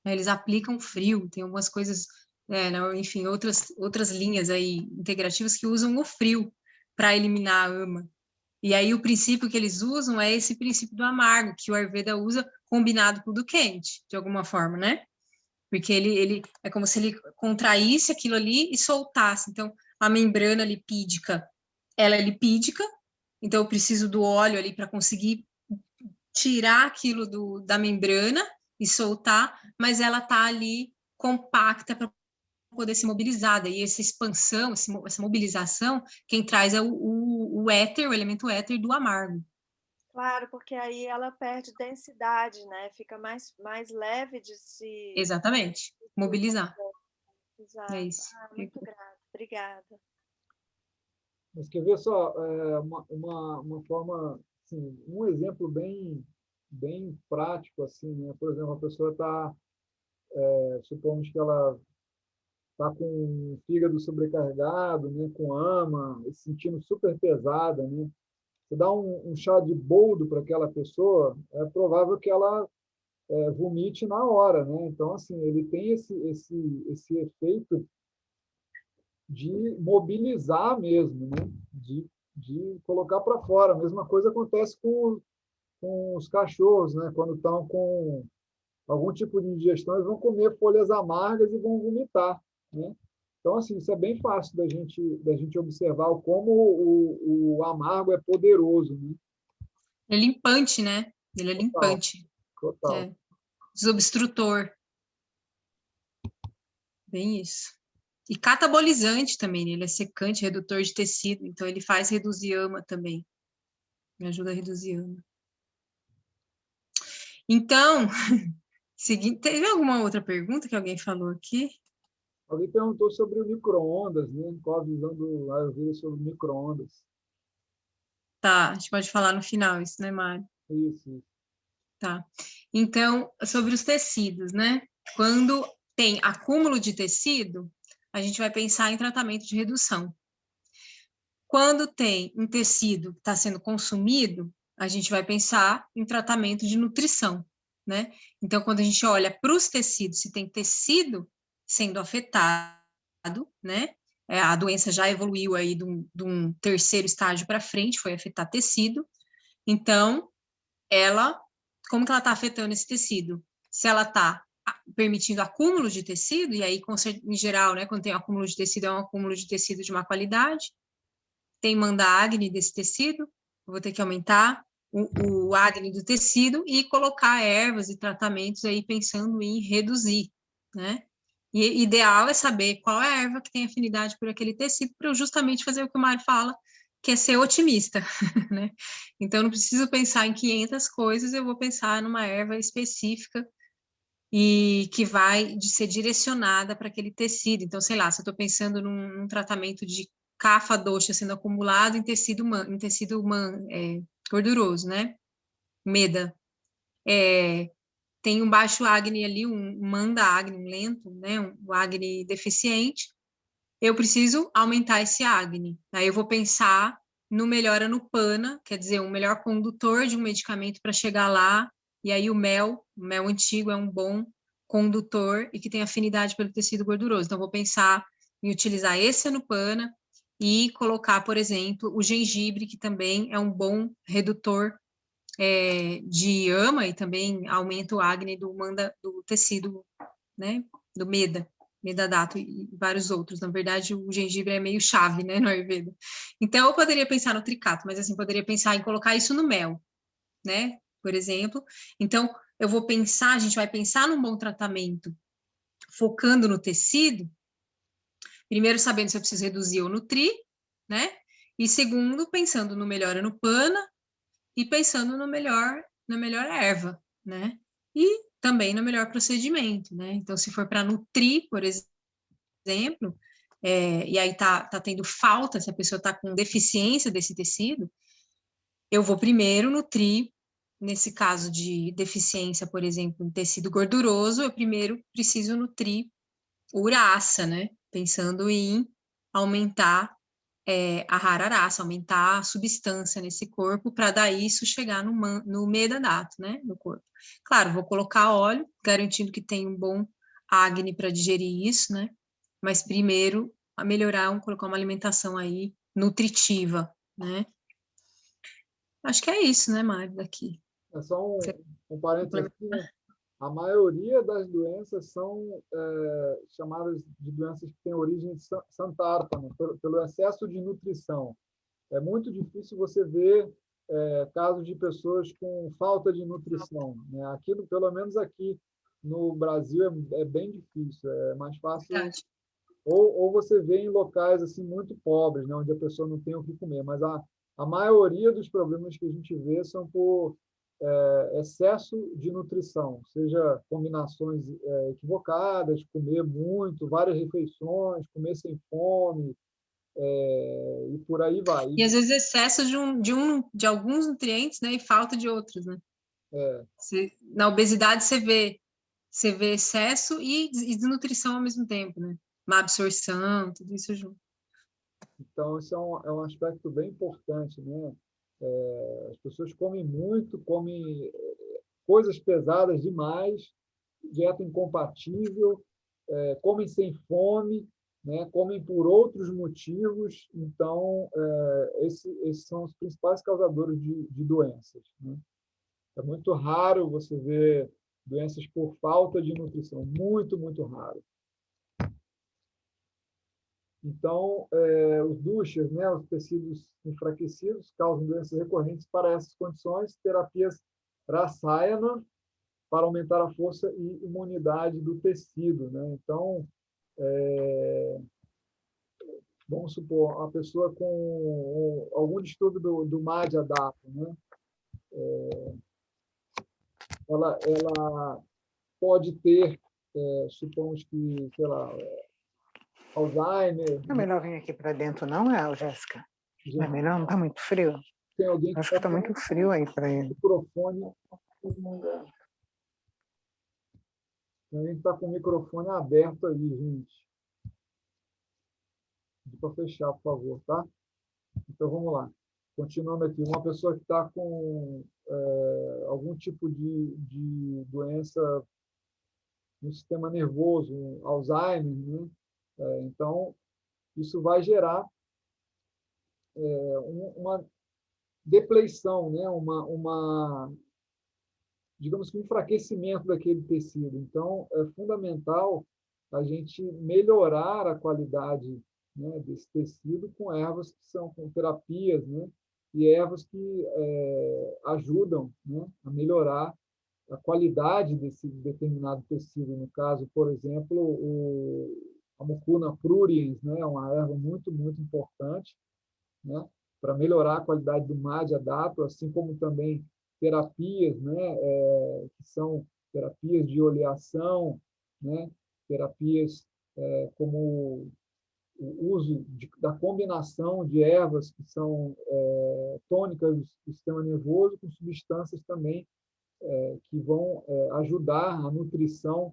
Né? Eles aplicam frio, tem algumas coisas, enfim, outras linhas aí integrativas que usam o frio para eliminar a ama. E aí o princípio que eles usam é esse princípio do amargo, que o Ayurveda usa combinado com o do quente, de alguma forma, né? Porque ele é como se ele contraísse aquilo ali e soltasse. Então, a membrana lipídica, ela é lipídica, então eu preciso do óleo ali para conseguir tirar aquilo da membrana e soltar, mas ela está ali compacta para poder ser mobilizada. E essa expansão, essa mobilização, quem traz é o éter, o elemento éter do amargo. Claro, porque aí ela perde densidade, né? Fica mais leve de se... Exatamente, mobilizar. Exato. É isso. Muito grata. Obrigada. Mas quer ver só, uma forma, assim, um exemplo bem prático, assim, né? Por exemplo, a pessoa está, supomos que ela está com o fígado sobrecarregado, né? Com ama, se sentindo super pesada, né? Você dá um chá de boldo para aquela pessoa, é provável que ela vomite na hora, né? Então, assim, ele tem esse efeito de mobilizar mesmo, né? De colocar para fora. A mesma coisa acontece com os cachorros, né? Quando estão com algum tipo de indigestão, eles vão comer folhas amargas e vão vomitar, né? Então, assim, isso é bem fácil da gente observar como o amargo é poderoso, né? É limpante, né? Ele é Total, limpante. total. É. Desobstrutor. Bem isso. E catabolizante também, né? Ele é secante, redutor de tecido, então ele faz reduzir ama também. Me ajuda a reduzir ama. Então, seguinte, teve alguma outra pergunta que alguém falou aqui? Alguém perguntou sobre o micro-ondas, né? Qual a visão do Ayurveda sobre micro-ondas? Tá, a gente pode falar no final isso, né, Mário? Isso. Tá. Então, sobre os tecidos, né? Quando tem acúmulo de tecido, a gente vai pensar em tratamento de redução. Quando tem um tecido que está sendo consumido, a gente vai pensar em tratamento de nutrição, né? Então, quando a gente olha para os tecidos, se tem tecido sendo afetado, né? A doença já evoluiu aí de um terceiro estágio para frente, foi afetar tecido. Então, como que ela está afetando esse tecido? Se ela está permitindo acúmulo de tecido, e aí, em geral, né, quando tem acúmulo de tecido, é um acúmulo de tecido de má qualidade, tem manda acne desse tecido, eu vou ter que aumentar o acne do tecido e colocar ervas e tratamentos aí pensando em reduzir, né? E ideal é saber qual é a erva que tem afinidade por aquele tecido, para eu justamente fazer o que o Mário fala, que é ser otimista, né? Então, eu não preciso pensar em 500 coisas, eu vou pensar numa erva específica e que vai ser direcionada para aquele tecido. Então, sei lá, se eu estou pensando num tratamento de cafa doxa sendo acumulado em tecido gorduroso, né? Meda. Tem um baixo acne ali, um manda acne, um lento, né? Um acne deficiente. Eu preciso aumentar esse acne. Aí eu vou pensar no melhora no pana, quer dizer, um melhor condutor de um medicamento para chegar lá. E aí o mel antigo é um bom condutor e que tem afinidade pelo tecido gorduroso. Então, vou pensar em utilizar esse anupana e colocar, por exemplo, o gengibre, que também é um bom redutor de ama e também aumenta o acne do tecido, né, do medadato e vários outros. Na verdade, o gengibre é meio chave, né, no Ayurveda. Então, eu poderia pensar no tricato, mas assim, poderia pensar em colocar isso no mel, né, por exemplo. Então, eu vou pensar, a gente vai pensar num bom tratamento focando no tecido, primeiro sabendo se eu preciso reduzir ou nutrir, né? E segundo, pensando no melhor anupana e pensando na melhor erva, né? E também no melhor procedimento, né? Então, se for para nutrir, por exemplo, e aí tá tendo falta, se a pessoa está com deficiência desse tecido, eu vou primeiro nutrir. Nesse caso de deficiência, por exemplo, em tecido gorduroso, eu primeiro preciso nutrir uraça, né? Pensando em aumentar a rararaça, aumentar a substância nesse corpo, para daí isso chegar no medadato, né? No corpo. Claro, vou colocar óleo, garantindo que tem um bom acne para digerir isso, né? Mas primeiro, colocar uma alimentação aí nutritiva, né? Acho que é isso, né, Mário, daqui. É só Você um parênteses aqui, né? A maioria das doenças são chamadas de doenças que têm origem santártana, pelo excesso de nutrição. É muito difícil você ver casos de pessoas com falta de nutrição, né? Aqui, pelo menos aqui no Brasil, é bem difícil. É mais fácil... Verdade. Ou você vê em locais assim muito pobres, né, onde a pessoa não tem o que comer. Mas a maioria dos problemas que a gente vê são por excesso de nutrição, seja combinações equivocadas, comer muito, várias refeições, comer sem fome, e por aí vai. E às vezes excesso de alguns nutrientes, né, e falta de outros, né? Na obesidade você vê excesso e desnutrição ao mesmo tempo, né? Má absorção, tudo isso junto. Então, isso é um aspecto bem importante, né? As pessoas comem muito, comem coisas pesadas demais, dieta incompatível, comem sem fome, né? Comem por outros motivos. Então, esses são os principais causadores de doenças, né? É muito raro você ver doenças por falta de nutrição, muito, muito raro. Então, os duches, né, os tecidos enfraquecidos, causam doenças recorrentes. Para essas condições, terapias Rasayana para aumentar a força e imunidade do tecido, né? Então, vamos supor, a pessoa com algum distúrbio do Madhya Dhatu, né? Ela pode ter, supomos que, sei lá, Alzheimer. Não é melhor vir aqui para dentro, não, Jéssica? Não é melhor? Não está muito frio? Tem alguém que acho que está muito frio aí para ele. Microfone. Tem alguém que está com o microfone aberto aí, gente. Para fechar, por favor, tá? Então, vamos lá. Continuando aqui, uma pessoa que está com algum tipo de doença no sistema nervoso, Alzheimer, né? Então, isso vai gerar uma depleição, né? Digamos que um enfraquecimento daquele tecido. Então, é fundamental a gente melhorar a qualidade, né, desse tecido com ervas que são com terapias, né, e ervas que ajudam, né, a melhorar a qualidade desse determinado tecido. No caso, por exemplo, a Mucuna pruriens, né, é uma erva muito, muito importante, né, para melhorar a qualidade do Madhya Dhatu, assim como também terapias, né, que são terapias de oleação, né, terapias como o uso da combinação de ervas que são tônicas do sistema nervoso com substâncias também que vão ajudar a nutrição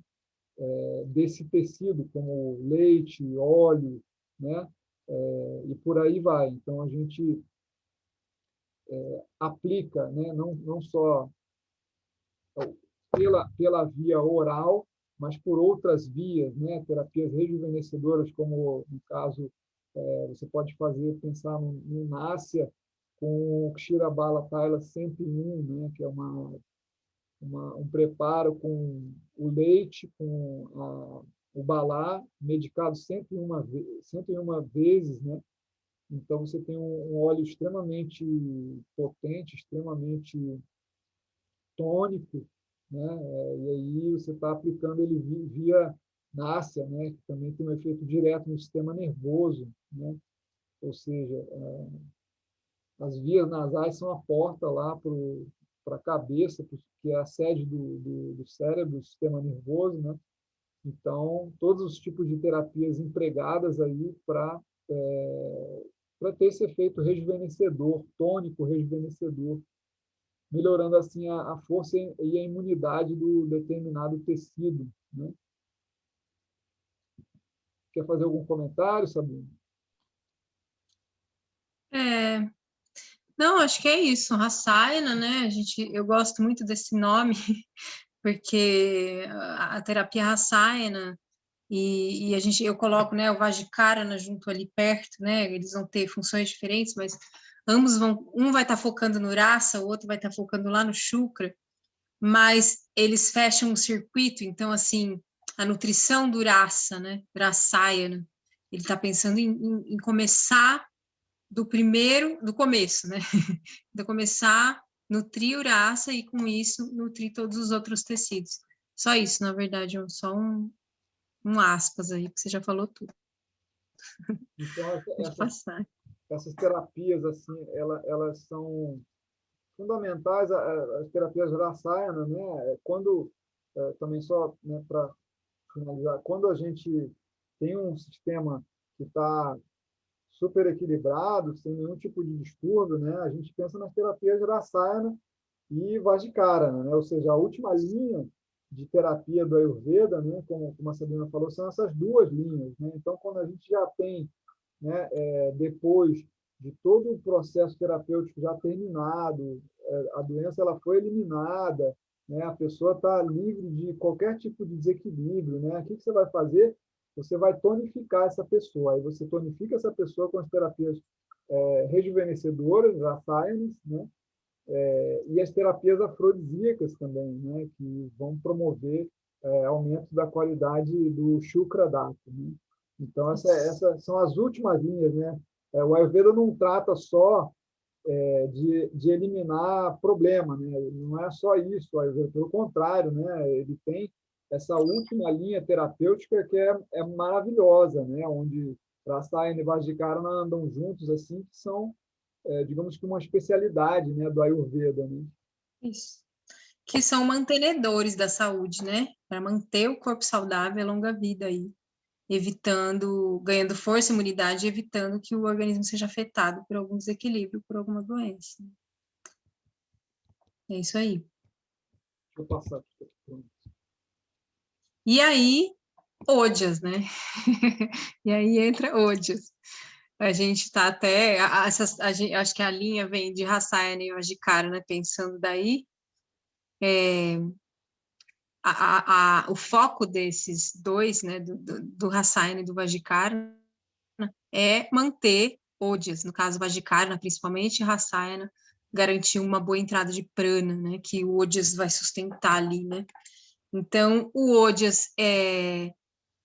desse tecido, como leite, óleo, né, e por aí vai. Então, a gente aplica, né, não só pela via oral, mas por outras vias, né? Terapias rejuvenescedoras, como no caso, você pode pensar no Násia com o Kshirabala Taila 101, né? Que é um preparo com o leite, com o balá, medicado 101 vezes, né? Então, você tem um óleo extremamente potente, extremamente tônico, né? E aí você está aplicando ele via náusea, né? Que também tem um efeito direto no sistema nervoso, né? Ou seja, as vias nasais são a porta lá para a cabeça, que é a sede do cérebro, do sistema nervoso, né? Então, todos os tipos de terapias empregadas aí para ter esse efeito rejuvenescedor, tônico rejuvenescedor, melhorando assim a força e a imunidade do determinado tecido, né? Quer fazer algum comentário, Sabrina? Não, acho que é isso, Rasayana, né? Eu gosto muito desse nome, porque a terapia Rasayana, eu coloco, né, o Vajikarana junto ali perto, né? Eles vão ter funções diferentes, mas ambos um vai estar focando no Rasa, o outro vai estar focando lá no Shukra, mas eles fecham um circuito, então, assim, a nutrição do Rasa, né, Rasayana, ele está pensando em começar do começo, né, de começar, nutrir o Rasa e, com isso, nutrir todos os outros tecidos. Só isso, na verdade, só um aspas aí, que você já falou tudo. Então, Pode passar. essas terapias, assim, elas são fundamentais, as terapias Rasayana, né? Quando, também só, né, para finalizar, quando a gente tem um sistema que está super equilibrado, sem nenhum tipo de distúrbio, né? A gente pensa nas terapias Rasayana e Vajjikarana, né? Ou seja, a última linha de terapia do Ayurveda, né? Como a Sabrina falou, são essas duas linhas, né? Então, quando a gente já tem, né, depois de todo o processo terapêutico já terminado, a doença ela foi eliminada, né? A pessoa está livre de qualquer tipo de desequilíbrio, né? O que você vai fazer? Você vai tonificar essa pessoa. Aí você tonifica essa pessoa com as terapias rejuvenescedoras, rasayanas, né? E as terapias afrodisíacas também, né? Que vão promover aumento da qualidade do Shukra Dhatu, né? Então, essas são as últimas linhas, né? O Ayurveda não trata só de eliminar problema, né? Não é só isso, o Ayurveda, pelo contrário, né? Ele tem essa última linha terapêutica que é maravilhosa, né? Onde Rasayana e Vajjikarana andam juntos, assim, que são, digamos que uma especialidade, né, do Ayurveda, né? Isso. Que são mantenedores da saúde, né? Para manter o corpo saudável e a longa vida aí, ganhando força e imunidade, evitando que o organismo seja afetado por algum desequilíbrio, por alguma doença. É isso aí. Deixa eu passar aqui. E aí, Ojas, né? E aí entra Ojas. A gente está até, acho que a linha vem de Rasayana e Vajjikarana, né? Pensando daí, o foco desses dois, né, do Rasayana e do Vajjikarana, é manter Ojas, no caso Vajjikarana principalmente, e Rasayana garantir uma boa entrada de prana, né, que o Ojas vai sustentar ali, né. Então, o Ojas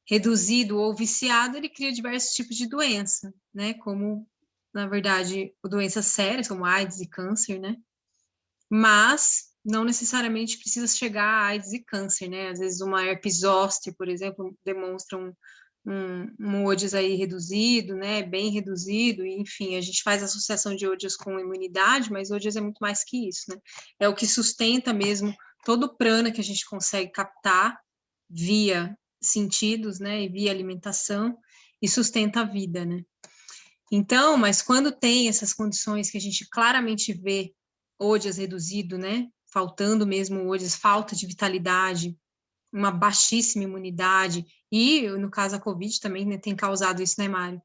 reduzido ou viciado, ele cria diversos tipos de doença, né, como, na verdade, doenças sérias, como AIDS e câncer, né, mas não necessariamente precisa chegar a AIDS e câncer, né? Às vezes uma herpes zoster, por exemplo, demonstra um Ojas aí reduzido, né? Bem reduzido, e, enfim, a gente faz associação de Ojas com imunidade, mas Ojas é muito mais que isso, né? É o que sustenta mesmo todo o prana que a gente consegue captar via sentidos, né? E via alimentação, e sustenta a vida, né? Então, mas quando tem essas condições que a gente claramente vê Ojas reduzido, né? Faltando mesmo Ojas, falta de vitalidade, uma baixíssima imunidade, e no caso a Covid também, né, tem causado isso, né, Mário?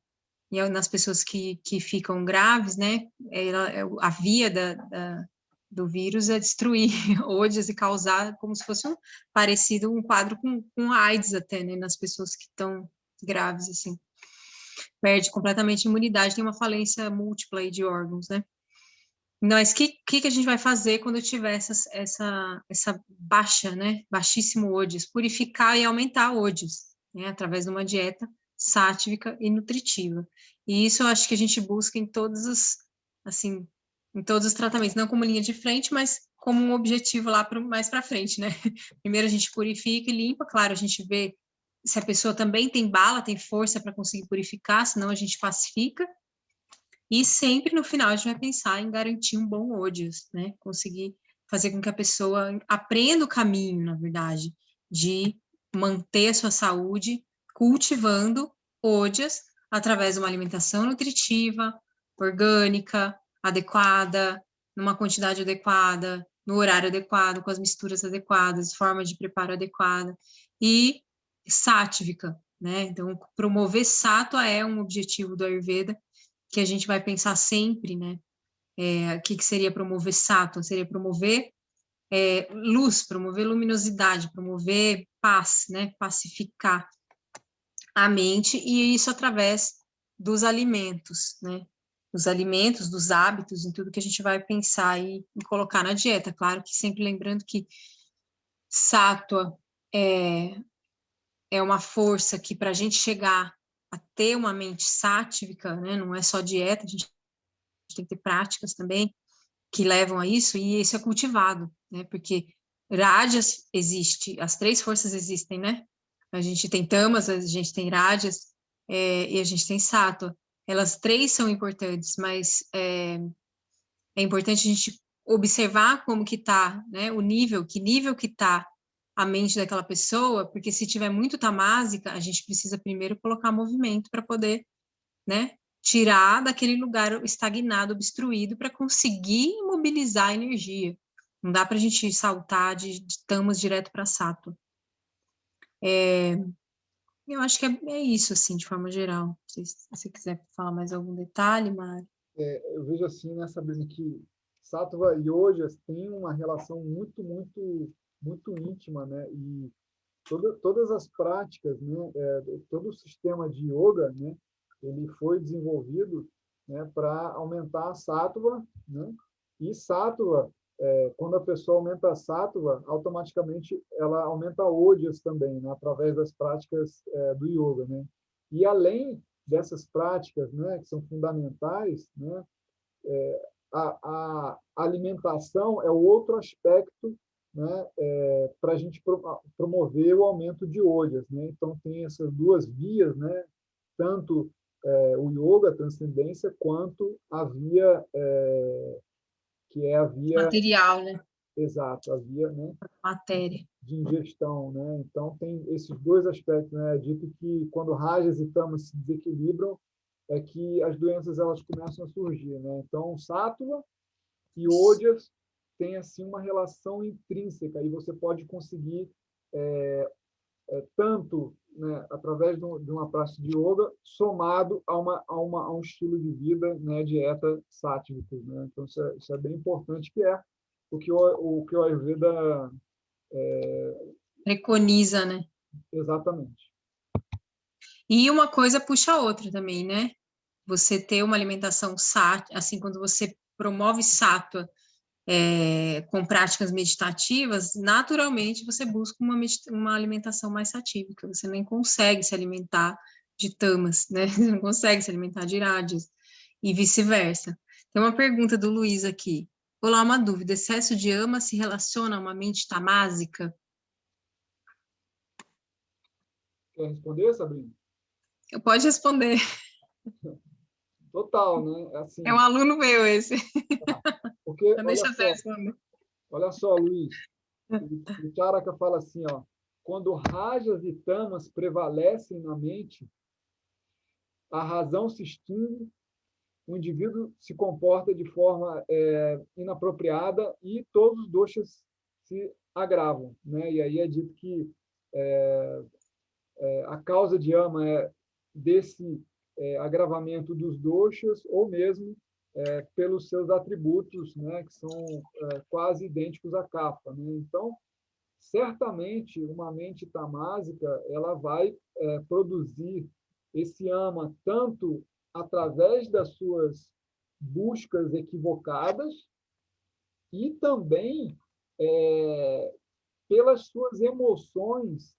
E nas pessoas que ficam graves, né? A via do vírus é destruir Ojas e causar como se fosse parecido um quadro com AIDS até, né? Nas pessoas que estão graves, assim. Perde completamente a imunidade, tem uma falência múltipla aí de órgãos, né? Mas o que a gente vai fazer quando tiver essa baixa, né? Baixíssimo Ojas? Purificar e aumentar Ojas, né? Através de uma dieta sátrica e nutritiva. E isso eu acho que a gente busca em todos os, assim, em todos os tratamentos, não como linha de frente, mas como um objetivo lá mais para frente, né? Primeiro a gente purifica e limpa, claro, a gente vê se a pessoa também tem bala, tem força para conseguir purificar, senão a gente pacifica. E sempre no final a gente vai pensar em garantir um bom Ojas, né? Conseguir fazer com que a pessoa aprenda o caminho, na verdade, de manter a sua saúde cultivando Ojas através de uma alimentação nutritiva, orgânica, adequada, numa quantidade adequada, no horário adequado, com as misturas adequadas, forma de preparo adequada e sátrica, né? Então, promover sáttva é um objetivo do Ayurveda que a gente vai pensar sempre, né? O que seria promover sáttva? Seria promover luz, promover luminosidade, promover paz, né? Pacificar a mente, e isso através dos alimentos, né? dos alimentos, dos hábitos, em tudo que a gente vai pensar e colocar na dieta. Claro que sempre lembrando que sátua é uma força que, para a gente chegar a ter uma mente sátrica, né, não é só dieta, a gente tem que ter práticas também que levam a isso, e isso é cultivado, né, porque rádias existe, as 3 forças existem, né, a gente tem tamas, a gente tem rádias, e a gente tem sátua, elas 3 são importantes, mas é importante a gente observar como que tá, né, que nível que tá a mente daquela pessoa, porque se tiver muito tamásica, a gente precisa primeiro colocar movimento para poder, né, tirar daquele lugar estagnado, obstruído, para conseguir mobilizar a energia. Não dá para a gente saltar de tamas direto para sátua. Eu acho que é isso, assim, de forma geral. Não sei se você quiser falar mais algum detalhe, Mari. Eu vejo assim, né, Sabrina, que Sattva e Ojas têm uma relação muito, muito, muito íntima, né? E todas as práticas, né, todo o sistema de yoga, né, ele foi desenvolvido, né, para aumentar a Sattva, né? E Sattva, quando a pessoa aumenta a Sattva, automaticamente ela aumenta a Ojas também, né, através das práticas do yoga, né? E além dessas práticas, né, que são fundamentais, né, a alimentação é o outro aspecto, né, para a gente promover o aumento de ojas, né? Então tem essas 2 vias, né? Tanto o yoga, a transcendência, quanto a via que é a via Material, né? exata, a via, né, Matéria. de ingestão, né? Então tem esses 2 aspectos, né? É dito que quando rajas e tamas se desequilibram é que as doenças elas começam a surgir, né? Então sattva e ojas têm assim uma relação intrínseca e você pode conseguir tanto, né, através de uma prática de yoga somado a um estilo de vida, né, dieta sátrica, né? Então isso é bem importante, que é o que o Ayurveda Preconiza, né? exatamente. E uma coisa puxa a outra também, né? Você ter uma alimentação sátua, assim, quando você promove sátua com práticas meditativas, naturalmente você busca uma alimentação mais satívica, você nem consegue se alimentar de tamas, né? Você não consegue se alimentar de rádias, e vice-versa. Tem uma pergunta do Luiz aqui. Olá, uma dúvida, excesso de ama se relaciona a uma mente tamásica? Quer responder, Sabrina? Pode responder. Total, né? Assim, É um aluno meu esse. porque Então deixa eu responder. olha só, Luiz, o Charaka fala assim, ó, quando rajas e tamas prevalecem na mente, a razão se extingue, o indivíduo se comporta de forma inapropriada e todos os doshas se agravam, né? E aí é dito que a causa de ama é desse agravamento dos doshas ou mesmo pelos seus atributos, né, que são quase idênticos à kapha, né? Então, certamente, uma mente tamásica ela vai produzir esse ama tanto através das suas buscas equivocadas e também pelas suas emoções,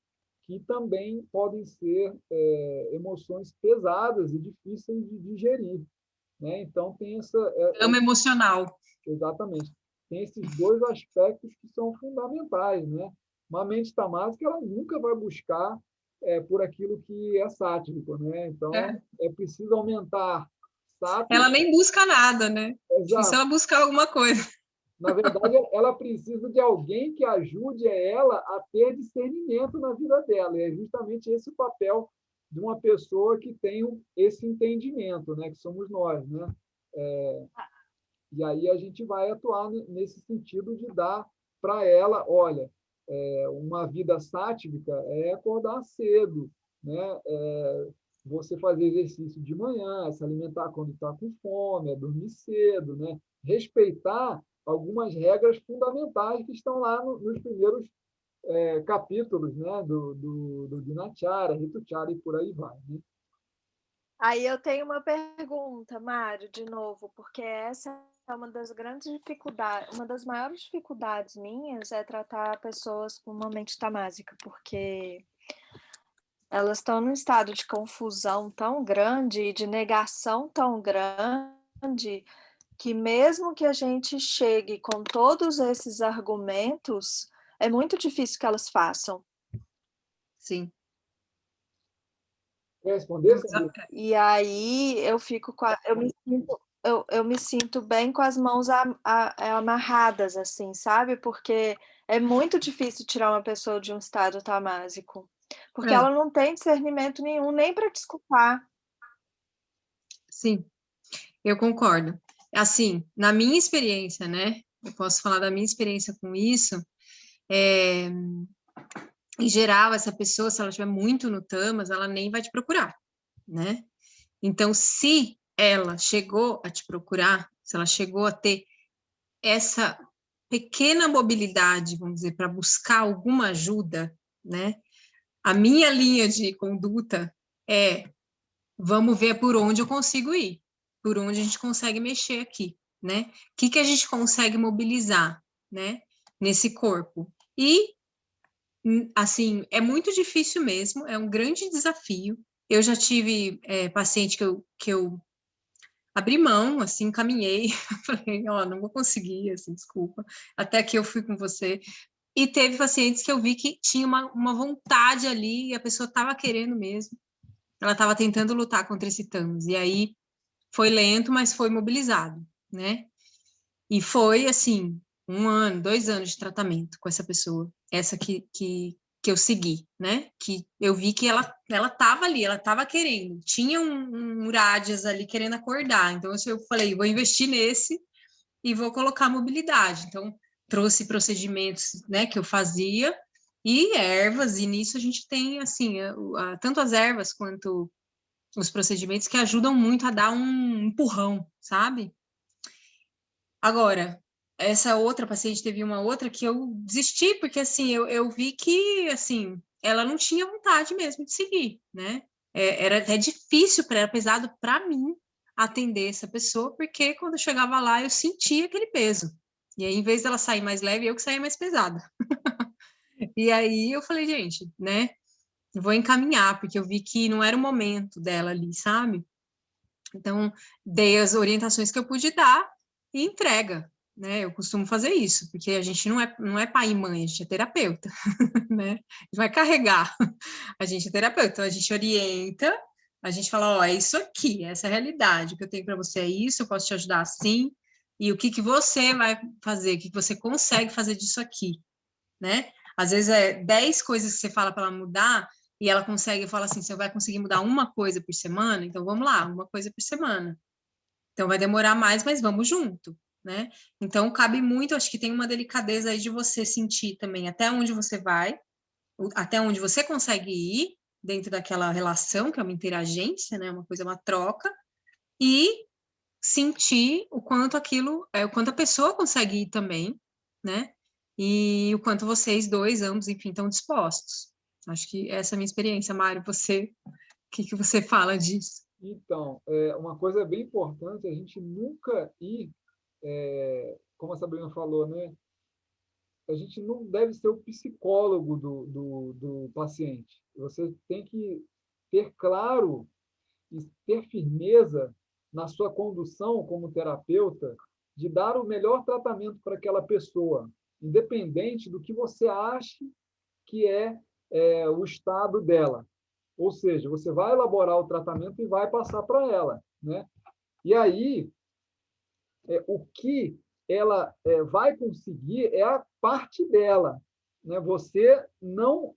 que também podem ser emoções pesadas e difíceis de digerir, né? Então, tem Ama emocional. exatamente, tem esses 2 aspectos que são fundamentais, né? Uma mente tamásica, ela nunca vai buscar por aquilo que é sátrico, né? Então, é preciso aumentar sátrico. Ela nem busca nada, né? Difícil ela buscar alguma coisa. Na verdade, ela precisa de alguém que ajude ela a ter discernimento na vida dela. E é justamente esse o papel de uma pessoa que tem esse entendimento, né? Que somos nós, né? E aí a gente vai atuar nesse sentido de dar para ela, olha, uma vida sátrica é acordar cedo, né? Você fazer exercício de manhã, se alimentar quando está com fome, dormir cedo, né? Respeitar algumas regras fundamentais que estão lá nos primeiros capítulos, né? do Dinacharya, Ritucharya e por aí vai, né? Aí eu tenho uma pergunta, Mário, de novo, porque essa é uma das grandes dificuldades, uma das maiores dificuldades minhas é tratar pessoas com uma mente tamásica, porque elas estão num estado de confusão tão grande e de negação tão grande que mesmo que a gente chegue com todos esses argumentos, é muito difícil que elas façam. Sim. Quer responder, Sandra? E aí eu fico com eu me sinto bem com as mãos amarradas, assim, sabe? Porque é muito difícil tirar uma pessoa de um estado tamásico, porque É, ela não tem discernimento nenhum, nem para te escutar. sim, eu concordo. Assim, na minha experiência, né? Eu posso falar da minha experiência com isso. Em geral, essa pessoa, se ela estiver muito no tamas, ela nem vai te procurar, né? Então, se ela chegou a te procurar, se ela chegou a ter essa pequena mobilidade, vamos dizer, para buscar alguma ajuda, né? A minha linha de conduta é: vamos ver por onde eu consigo ir, por onde a gente consegue mexer aqui, né? O que a gente consegue mobilizar, né? Nesse corpo. E, assim, é muito difícil mesmo, é um grande desafio. Eu já tive paciente que eu abri mão, assim, caminhei, falei, ó, não vou conseguir, assim, desculpa, até que eu fui com você. E teve pacientes que eu vi que tinha uma vontade ali, e a pessoa estava querendo mesmo, ela estava tentando lutar contra esse TAMS, e aí foi lento, mas foi mobilizado, né? E foi, assim, 1 ano, 2 anos de tratamento com essa pessoa, essa que eu segui, né? Que eu vi que ela estava ali, ela estava querendo, tinha um Uradias ali querendo acordar, então eu falei, vou investir nesse e vou colocar mobilidade. Então, trouxe procedimentos, né, que eu fazia e ervas, e nisso a gente tem, assim, tanto as ervas quanto os procedimentos que ajudam muito a dar um empurrão, sabe? Agora, essa outra paciente teve uma outra que eu desisti, porque, assim, eu vi que, assim, ela não tinha vontade mesmo de seguir, né? Era até difícil para ela, pesado para mim, atender essa pessoa, porque quando eu chegava lá, eu sentia aquele peso. E aí, em vez dela sair mais leve, eu que saía mais pesada. E aí eu falei, gente, né? Eu vou encaminhar, porque eu vi que não era o momento dela ali, sabe? Então, dei as orientações que eu pude dar e entrega, né? Eu costumo fazer isso, porque a gente não é pai e mãe, a gente é terapeuta, né? A gente vai carregar, a gente é terapeuta, então a gente orienta, a gente fala, ó, é isso aqui, essa é a realidade, o que eu tenho para você é isso, eu posso te ajudar assim, e o que você vai fazer, o que você consegue fazer disso aqui, né? Às vezes é 10 coisas que você fala para ela mudar, e ela consegue falar assim, você vai conseguir mudar uma coisa por semana? Então vamos lá, uma coisa por semana. Então vai demorar mais, mas vamos junto, né? Então cabe muito, acho que tem uma delicadeza aí de você sentir também até onde você vai, até onde você consegue ir dentro daquela relação, que é uma interagência, né? Uma coisa, uma troca, e sentir o quanto aquilo, o quanto a pessoa consegue ir também, né? E o quanto vocês dois, ambos, enfim, estão dispostos. Acho que essa é a minha experiência, Mário. Você, o que você fala disso? Então, uma coisa bem importante é a gente nunca ir, como a Sabrina falou, né? A gente não deve ser o psicólogo do paciente. Você tem que ter claro e ter firmeza na sua condução como terapeuta de dar o melhor tratamento para aquela pessoa, independente do que você ache que o estado dela. Ou seja, você vai elaborar o tratamento e vai passar para ela, né? E aí, o que ela vai conseguir é a parte dela, né? Você não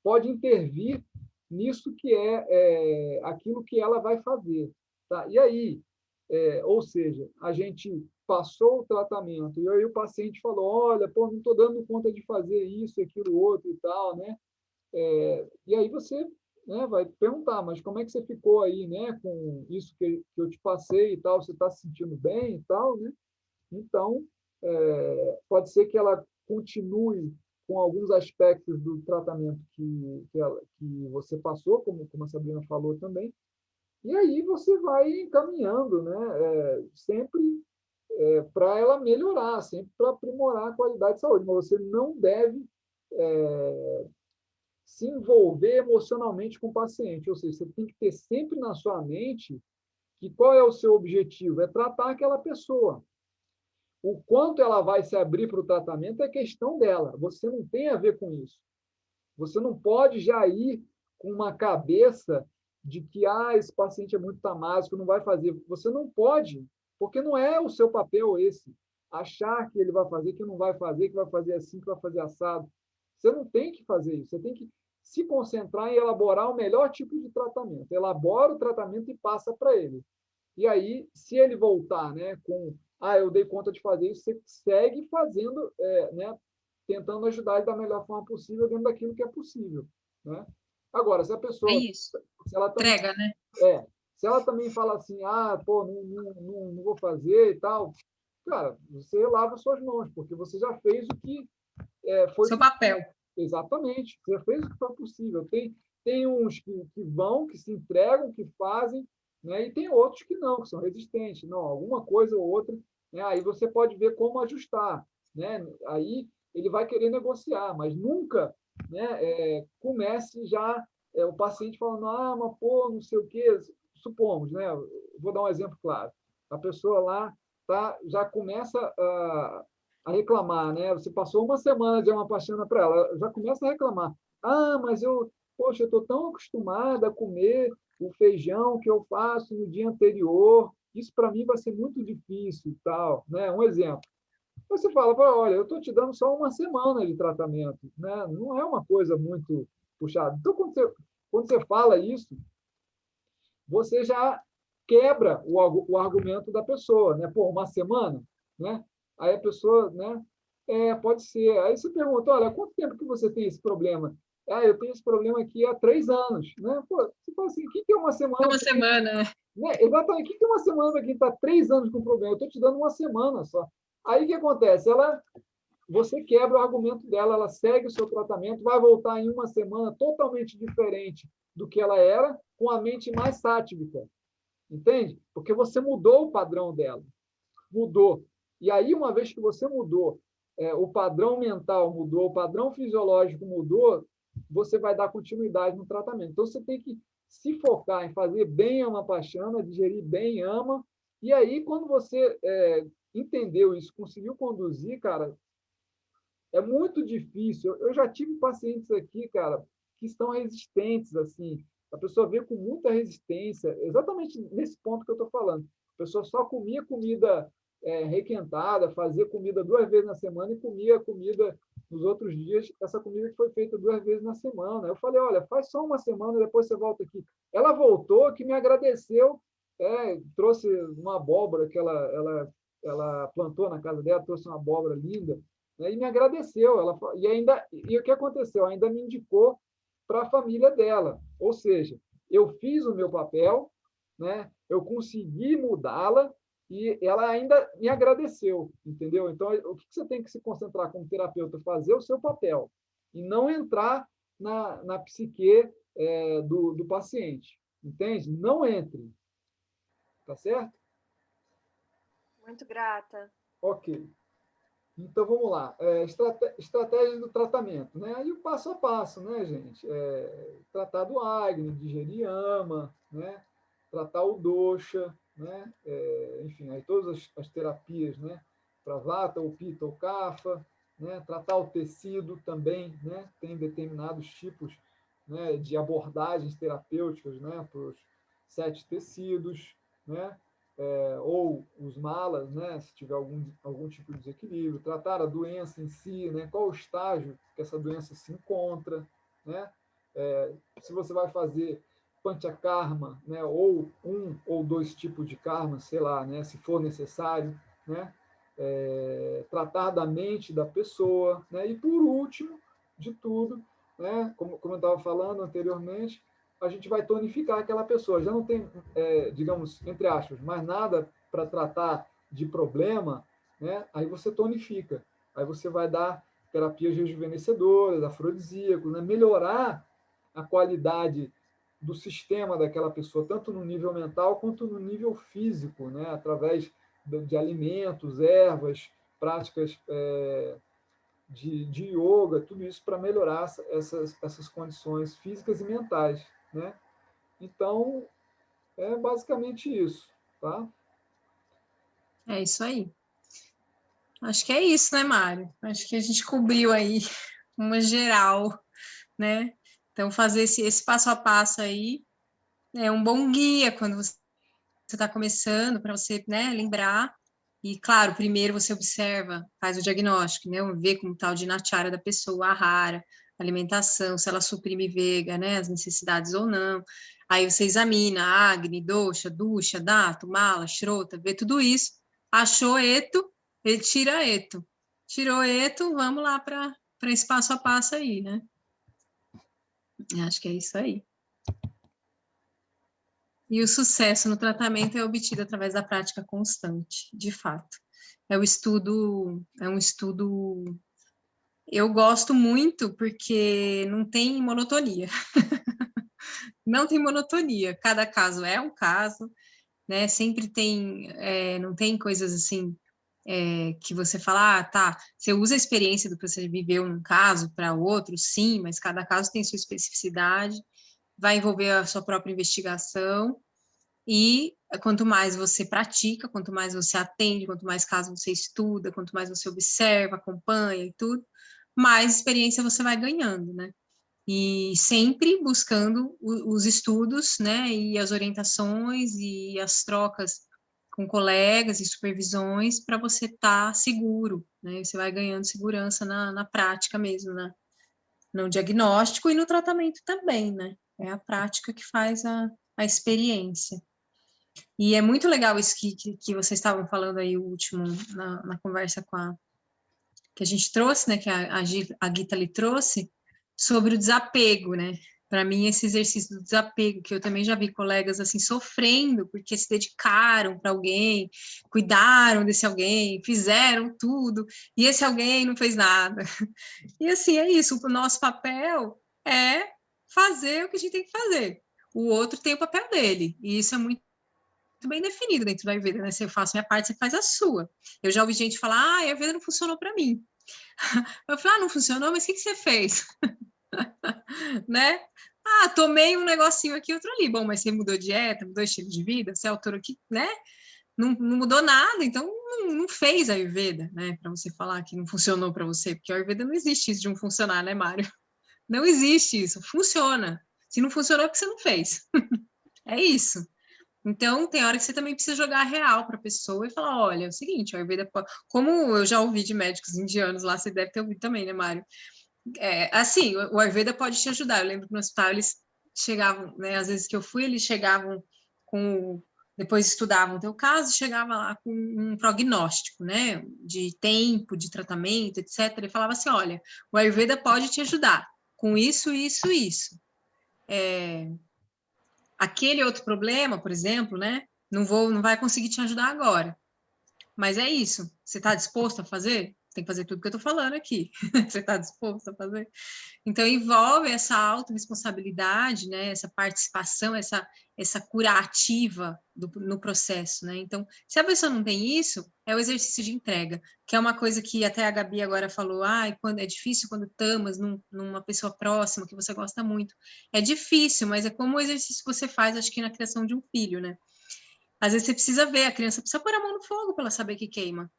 pode intervir nisso que é aquilo que ela vai fazer, tá? E aí, ou seja, a gente passou o tratamento e aí o paciente falou, olha, pô, não estou dando conta de fazer isso, aquilo, outro e tal, né? E aí você, né, vai perguntar, mas como é que você ficou aí, né, com isso que eu te passei e tal, você está se sentindo bem e tal, né? Então, pode ser que ela continue com alguns aspectos do tratamento que você passou, como a Sabrina falou também, E aí você vai encaminhando, né, sempre para ela melhorar, sempre para aprimorar a qualidade de saúde. Mas você não deve se envolver emocionalmente com o paciente, ou seja, você tem que ter sempre na sua mente que qual é o seu objetivo? É tratar aquela pessoa. O quanto ela vai se abrir para o tratamento é questão dela. Você não tem a ver com isso. Você não pode já ir com uma cabeça de que esse paciente é muito tamásico, não vai fazer. Você não pode, porque não é o seu papel esse. Achar que ele vai fazer, que não vai fazer, que vai fazer assim, que vai fazer assado. Você não tem que fazer isso. Você tem que se concentrar em elaborar o melhor tipo de tratamento. Elabora o tratamento e passa para ele. E aí, se ele voltar, né, com eu dei conta de fazer isso, você segue fazendo, né, tentando ajudar ele da melhor forma possível dentro daquilo que é possível, né? Agora, se a pessoa, isso. se ela também, Entrega, né? se ela também fala assim, pô, não vou fazer e tal, cara, você lava suas mãos, porque você já fez o que foi Seu papel. Exatamente, você fez o que foi possível. Tem uns que vão, que se entregam, que fazem, né? E tem outros que não, que são resistentes. Não, alguma coisa ou outra, né? Aí você pode ver como ajustar, né? Aí ele vai querer negociar, mas nunca, né, comece já o paciente falando, mas pô, não sei o quê. Supomos, né? Vou dar um exemplo claro. A pessoa lá já começa a reclamar, né? Você passou uma semana de uma pastina para ela, já começa a reclamar. Mas poxa, eu estou tão acostumada a comer o feijão que eu faço no dia anterior, isso para mim vai ser muito difícil e tal, né? Um exemplo. Você fala, olha, eu estou te dando só uma semana de tratamento, né? Não é uma coisa muito puxada. Então, quando você fala isso, você já quebra o argumento da pessoa, né? Pô, uma semana, né? Aí a pessoa, né? Pode ser. Aí você pergunta, olha, há quanto tempo que você tem esse problema? Eu tenho esse problema aqui há 3 anos, né? Pô, você fala assim, o que é uma semana? Uma semana, né? Exatamente, o que é uma semana para quem está 3 anos com problema? Eu estou te dando uma semana só. Aí o que acontece? Você quebra o argumento dela, ela segue o seu tratamento, vai voltar em uma semana totalmente diferente do que ela era, com a mente mais sática. Entende? Porque você mudou o padrão dela. Mudou. E aí, uma vez que você mudou, o padrão mental mudou, o padrão fisiológico mudou, você vai dar continuidade no tratamento. Então, você tem que se focar em fazer bem a Amapachana, digerir bem ama, e aí, quando você entendeu isso, conseguiu conduzir, cara, é muito difícil. Eu já tive pacientes aqui, cara, que estão resistentes, assim. A pessoa veio com muita resistência, exatamente nesse ponto que eu estou falando. A pessoa só comia comida requentada, fazia comida 2 vezes na semana e comia comida nos outros dias, essa comida que foi feita 2 vezes na semana. Eu falei, olha, faz só uma semana, depois você volta aqui. Ela voltou, que me agradeceu, trouxe uma abóbora que ela plantou na casa dela, trouxe uma abóbora linda, né, e me agradeceu. E o que aconteceu? Ainda me indicou para a família dela. Ou seja, eu fiz o meu papel, né, eu consegui mudá-la e ela ainda me agradeceu, entendeu? Então, o que você tem que se concentrar como terapeuta? Fazer o seu papel e não entrar na psique do paciente, entende? Não entre, tá certo? Muito grata. Ok. Então, vamos lá. Estratégia do tratamento, né? Aí o passo a passo, né, gente? Tratar do Agni, digerir ama, né? Tratar o dosha, né? Enfim, aí todas as terapias, né? Para vata, ou pita, ou kapha, né? Tratar o tecido também, né? Tem determinados tipos, né, de abordagens terapêuticas, né? Para os 7 tecidos, né? Ou os malas, né, se tiver algum tipo de desequilíbrio, tratar a doença em si, né, qual o estágio que essa doença se encontra, né, se você vai fazer panchakarma, né, ou 1 ou 2 tipos de karma, sei lá, né, se for necessário, né, tratar da mente da pessoa, né, e por último de tudo, né, como eu estava falando anteriormente, a gente vai tonificar aquela pessoa. Já não tem, digamos, entre aspas, mais nada para tratar de problema, né? Aí você tonifica. Aí você vai dar terapias rejuvenescedoras, afrodisíacos, né? Melhorar a qualidade do sistema daquela pessoa, tanto no nível mental quanto no nível físico, né? Através de alimentos, ervas, práticas de yoga, tudo isso para melhorar essas condições físicas e mentais, né? Então, é basicamente isso, tá? É isso aí. Acho que é isso, né, Mário? Acho que a gente cobriu aí uma geral, né? Então, fazer esse passo a passo aí é um bom guia quando você está começando, para você, né, lembrar. E, claro, primeiro você observa, faz o diagnóstico, né? Vê como está o dinacharya da pessoa, a rara, alimentação, se ela suprime vega, né? As necessidades ou não. Aí você examina Agni, Dosha, Dusha, Dato, Mala, Shrota, vê tudo isso. Achou Eto, ele tira Eto. Tirou Eto, vamos lá para esse passo a passo aí, né? Acho que é isso aí. E o sucesso no tratamento é obtido através da prática constante, de fato. É um estudo, eu gosto muito porque não tem monotonia. Não tem monotonia, cada caso é um caso, né? Sempre tem, não tem coisas assim que você fala, tá, você usa a experiência do que você viveu num caso para outro, sim, mas cada caso tem sua especificidade, vai envolver a sua própria investigação. E quanto mais você pratica, quanto mais você atende, quanto mais casos você estuda, quanto mais você observa, acompanha e tudo, mais experiência você vai ganhando, né? E sempre buscando os estudos, né? E as orientações e as trocas com colegas e supervisões para você estar seguro, né? Você vai ganhando segurança na prática mesmo, né? No diagnóstico e no tratamento também, né? É a prática que faz a experiência. E é muito legal isso que vocês estavam falando aí, o último, na conversa que a gente trouxe, né, que a Gita lhe trouxe, sobre o desapego, né? Para mim, esse exercício do desapego, que eu também já vi colegas assim sofrendo porque se dedicaram para alguém, cuidaram desse alguém, fizeram tudo, e esse alguém não fez nada. E assim, é isso, o nosso papel é fazer o que a gente tem que fazer. O outro tem o papel dele, e isso é muito bem definido dentro da Ayurveda, né? Você faz a minha parte, você faz a sua. Eu já ouvi gente falar, a Ayurveda não funcionou para mim. Eu falei, não funcionou, mas o que você fez? Né? Tomei um negocinho aqui, outro ali. Bom, mas você mudou dieta, mudou estilo de vida, você alterou aqui, né? Não mudou nada, então não fez a Ayurveda, né? Para você falar que não funcionou para você, porque a Ayurveda não existe isso de um funcionar, né, Mário? Não existe isso, funciona. Se não funcionou, é porque você não fez. É isso. Então, tem hora que você também precisa jogar a real para a pessoa e falar: olha, é o seguinte, a Ayurveda, como eu já ouvi de médicos indianos lá, você deve ter ouvido também, né, Mário? Assim, o Ayurveda pode te ajudar. Eu lembro que no hospital eles chegavam, né, às vezes que eu fui, eles chegavam com. Depois estudavam o teu caso, chegava lá com um prognóstico, né, de tempo, de tratamento, etc. E falava assim: olha, o Ayurveda pode te ajudar com isso, isso, isso. Aquele outro problema, por exemplo, né? Não vai conseguir te ajudar agora. Mas é isso. Você está disposto a fazer? Tem que fazer tudo que eu estou falando aqui. Você está disposto a fazer? Então, envolve essa autorresponsabilidade, né? Essa participação, essa cura ativa no processo, né? Então, se a pessoa não tem isso, é o exercício de entrega, que é uma coisa que até a Gabi agora falou, quando é difícil quando estamos numa pessoa próxima que você gosta muito. É difícil, mas é como o exercício que você faz, acho que na criação de um filho, né? Às vezes você precisa ver, a criança precisa pôr a mão no fogo para ela saber que queima.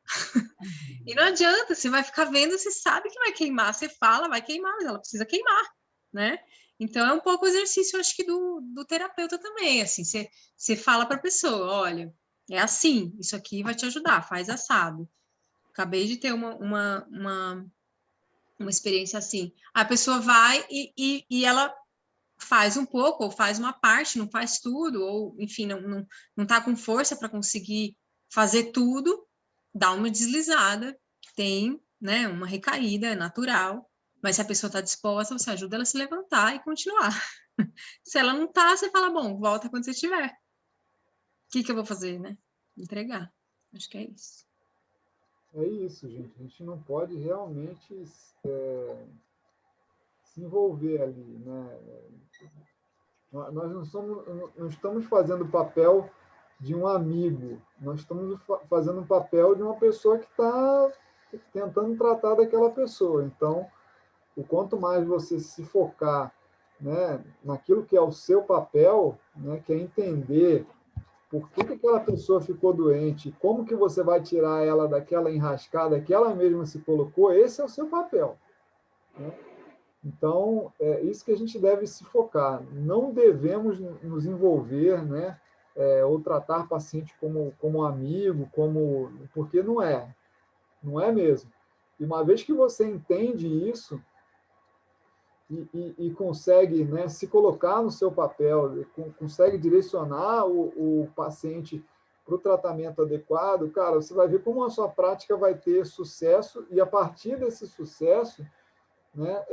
E não adianta, você vai ficar vendo, você sabe que vai queimar, você fala, vai queimar, mas ela precisa queimar, né? Então é um pouco o exercício, acho que do terapeuta também, assim, você fala para a pessoa, olha, é assim, isso aqui vai te ajudar, faz assado. Acabei de ter uma experiência assim. A pessoa vai e ela faz um pouco, ou faz uma parte, não faz tudo, ou enfim, não tá com força para conseguir fazer tudo, dá uma deslizada, tem, né, uma recaída, é natural, mas se a pessoa está disposta, você ajuda ela a se levantar e continuar. Se ela não está, você fala, bom, volta quando você estiver. O que eu vou fazer, né? Entregar. Acho que é isso. É isso, gente. A gente não pode realmente se envolver ali, né? Nós não estamos fazendo o papel de um amigo, nós estamos fazendo o papel de uma pessoa que está tentando tratar daquela pessoa. Então, o quanto mais você se focar, né, naquilo que é o seu papel, né, que é entender por que aquela pessoa ficou doente, como que você vai tirar ela daquela enrascada que ela mesma se colocou, esse é o seu papel, né? Então, é isso que a gente deve se focar. Não devemos nos envolver, né, ou tratar paciente como amigo, porque não é mesmo. E uma vez que você entende isso e consegue, né, se colocar no seu papel, consegue direcionar o paciente para o tratamento adequado, cara, você vai ver como a sua prática vai ter sucesso e a partir desse sucesso, né,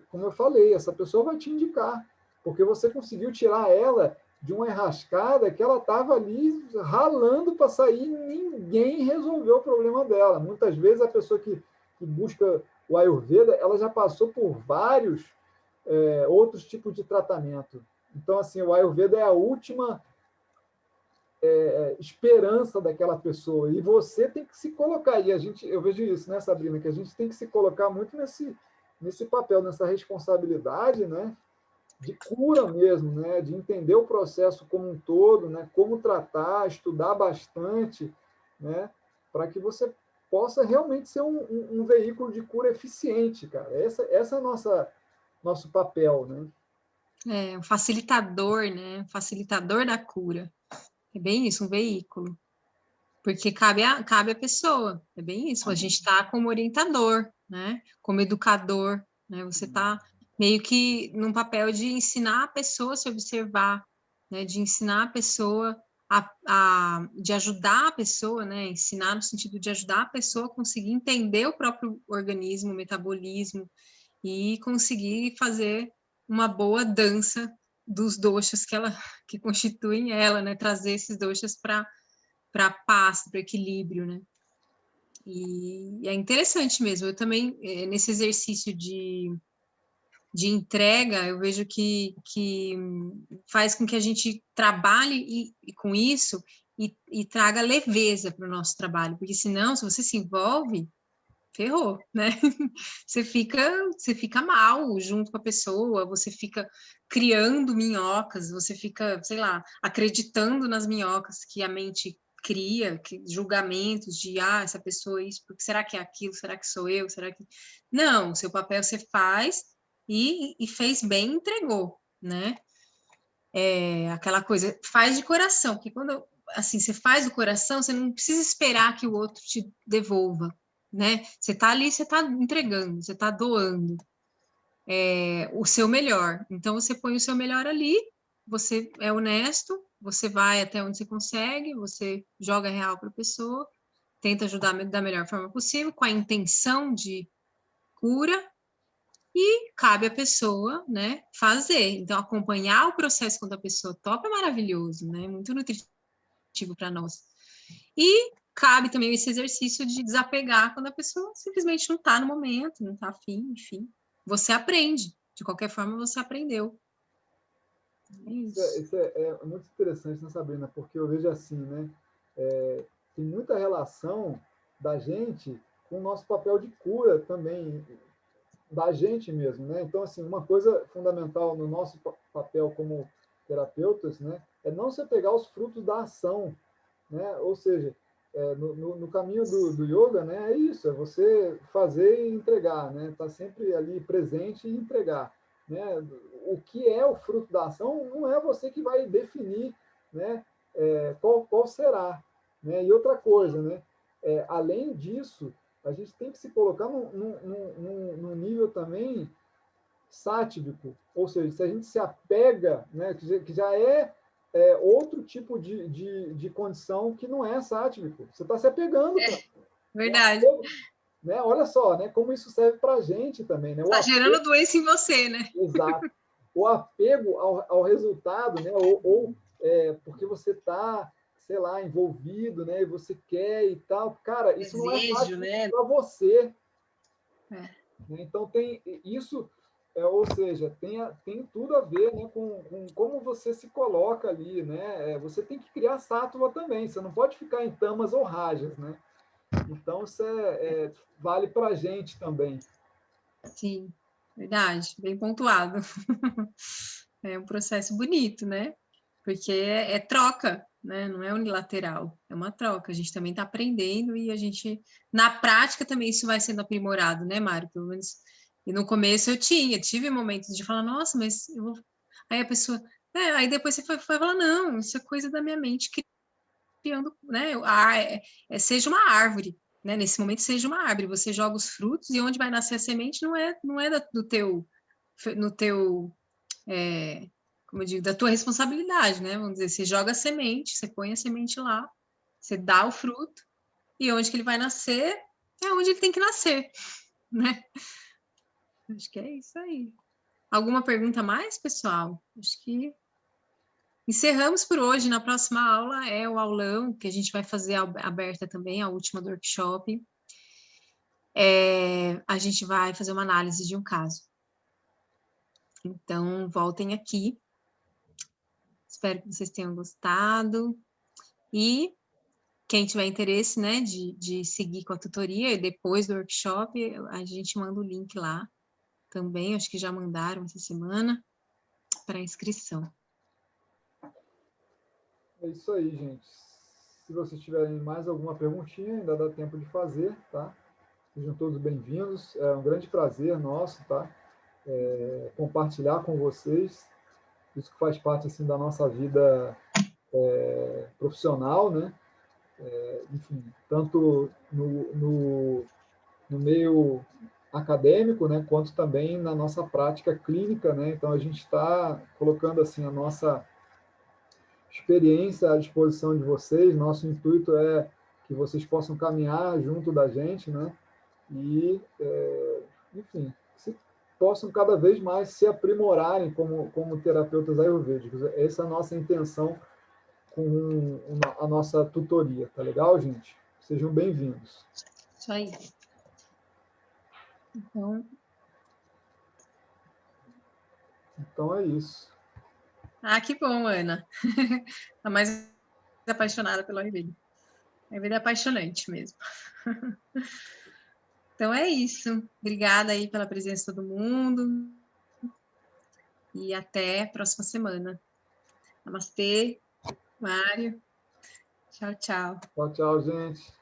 como eu falei, essa pessoa vai te indicar, porque você conseguiu tirar ela de uma enrascada que ela estava ali ralando para sair, ninguém resolveu o problema dela. Muitas vezes a pessoa que busca o Ayurveda, ela já passou por vários outros tipos de tratamento. Então, assim, o Ayurveda é a última esperança daquela pessoa. E você tem que se colocar. E eu vejo isso, né, Sabrina, que a gente tem que se colocar muito nesse papel, nessa responsabilidade, né, de cura mesmo, né, de entender o processo como um todo, né, como tratar, estudar bastante, né, para que você possa realmente ser um veículo de cura eficiente, cara. Essa é nosso papel, né? Um facilitador, né? Um facilitador da cura. É bem isso, um veículo. Porque cabe a pessoa, é bem isso. A gente está como orientador, né? Como educador, né? Você está meio que num papel de ensinar a pessoa a se observar, né? De ensinar a pessoa de ajudar a pessoa, né? Ensinar no sentido de ajudar a pessoa a conseguir entender o próprio organismo, o metabolismo e conseguir fazer uma boa dança dos doshas que constituem ela, né? Trazer esses doshas para paz, para equilíbrio, né? E é interessante mesmo. Eu também, nesse exercício de entrega, eu vejo que faz com que a gente trabalhe com isso e traga leveza para o nosso trabalho, porque senão, se você se envolve, ferrou, né? Você fica mal junto com a pessoa, você fica criando minhocas, você fica, sei lá, acreditando nas minhocas que a mente cria, julgamentos de, essa pessoa é isso, porque será que é aquilo? Será que sou eu? Será que... Não, o seu papel você faz e fez bem, entregou, né? Aquela coisa, faz de coração, porque quando, assim, você faz do coração, você não precisa esperar que o outro te devolva, né? Você tá ali, você tá entregando, você tá doando o seu melhor. Então, você põe o seu melhor ali, você é honesto, você vai até onde você consegue, você joga real para a pessoa, tenta ajudar da melhor forma possível, com a intenção de cura, e cabe à pessoa, né, fazer. Então, acompanhar o processo quando a pessoa topa é maravilhoso, né? Muito nutritivo para nós. E cabe também esse exercício de desapegar quando a pessoa simplesmente não está no momento, não está afim, enfim. Você aprende. De qualquer forma, você aprendeu. Isso é muito interessante, né, Sabrina? Porque eu vejo assim, né? Tem muita relação da gente com o nosso papel de cura também, da gente mesmo, né? Então, assim, uma coisa fundamental no nosso papel como terapeutas, né, é não se pegar os frutos da ação, né? Ou seja, no caminho do yoga, né, é isso, é você fazer e entregar, né? Tá sempre ali presente e entregar, né? O que é o fruto da ação não é você que vai definir, né? Qual será, né? E outra coisa, né? Além disso, a gente tem que se colocar num nível também sático, ou seja, se a gente se apega, né, que já é outro tipo de condição que não é sático. Você está se apegando. Verdade. Né? Olha só, né, como isso serve para a gente também. Né? Está gerando doença em você, né? Exato. O apego ao resultado, né, ou porque você está, sei lá, envolvido, né, e você quer e tal. Cara, isso Desejo, não é fácil né? para você. Então, tem isso Ou seja, tem tudo a ver, né, com como você se coloca ali, né? Você tem que criar sátua também, você não pode ficar em tamas ou rajas, né? Então, isso vale para a gente também. Sim, verdade, bem pontuado. É um processo bonito, né? Porque é troca, né? Não é unilateral, é uma troca. A gente também está aprendendo e a gente, na prática, também isso vai sendo aprimorado, né, Mário? Pelo menos. E no começo eu tive momentos de falar, nossa, mas eu vou. Aí a pessoa. Aí depois você foi falar, não, isso é coisa da minha mente criando, né? Seja uma árvore, né? Nesse momento, seja uma árvore. Você joga os frutos e onde vai nascer a semente não é do teu, no teu, como eu digo, da tua responsabilidade, né? Vamos dizer, você joga a semente, você põe a semente lá, você dá o fruto e onde que ele vai nascer é onde ele tem que nascer, né? Acho que é isso aí. Alguma pergunta a mais, pessoal? Acho que encerramos por hoje. Na próxima aula é o aulão, que a gente vai fazer aberta também, a última do workshop. A gente vai fazer uma análise de um caso. Então, voltem aqui. Espero que vocês tenham gostado. E quem tiver interesse, né, de seguir com a tutoria, depois do workshop, a gente manda o link lá também. Acho que já mandaram essa semana para inscrição. É isso aí, gente. Se vocês tiverem mais alguma perguntinha, ainda dá tempo de fazer, tá? Sejam todos bem-vindos. É um grande prazer nosso, tá? Compartilhar com vocês. Isso que faz parte, assim, da nossa vida profissional, né? Enfim, tanto no meio acadêmico, né? Quanto também na nossa prática clínica, né? Então, a gente está colocando, assim, a nossa experiência à disposição de vocês. Nosso intuito é que vocês possam caminhar junto da gente, né? E, enfim, se possam cada vez mais se aprimorarem como terapeutas ayurvédicos. Essa é a nossa intenção com a nossa tutoria, tá legal, gente? Sejam bem-vindos. Isso aí. Então é isso. Que bom, Ana. Tá mais apaixonada pelo Ayurveda. Ayurveda é apaixonante mesmo. Então é isso. Obrigada aí pela presença de todo mundo. E até a próxima semana. Namastê, Mário. Tchau, tchau. Tchau, tchau, gente.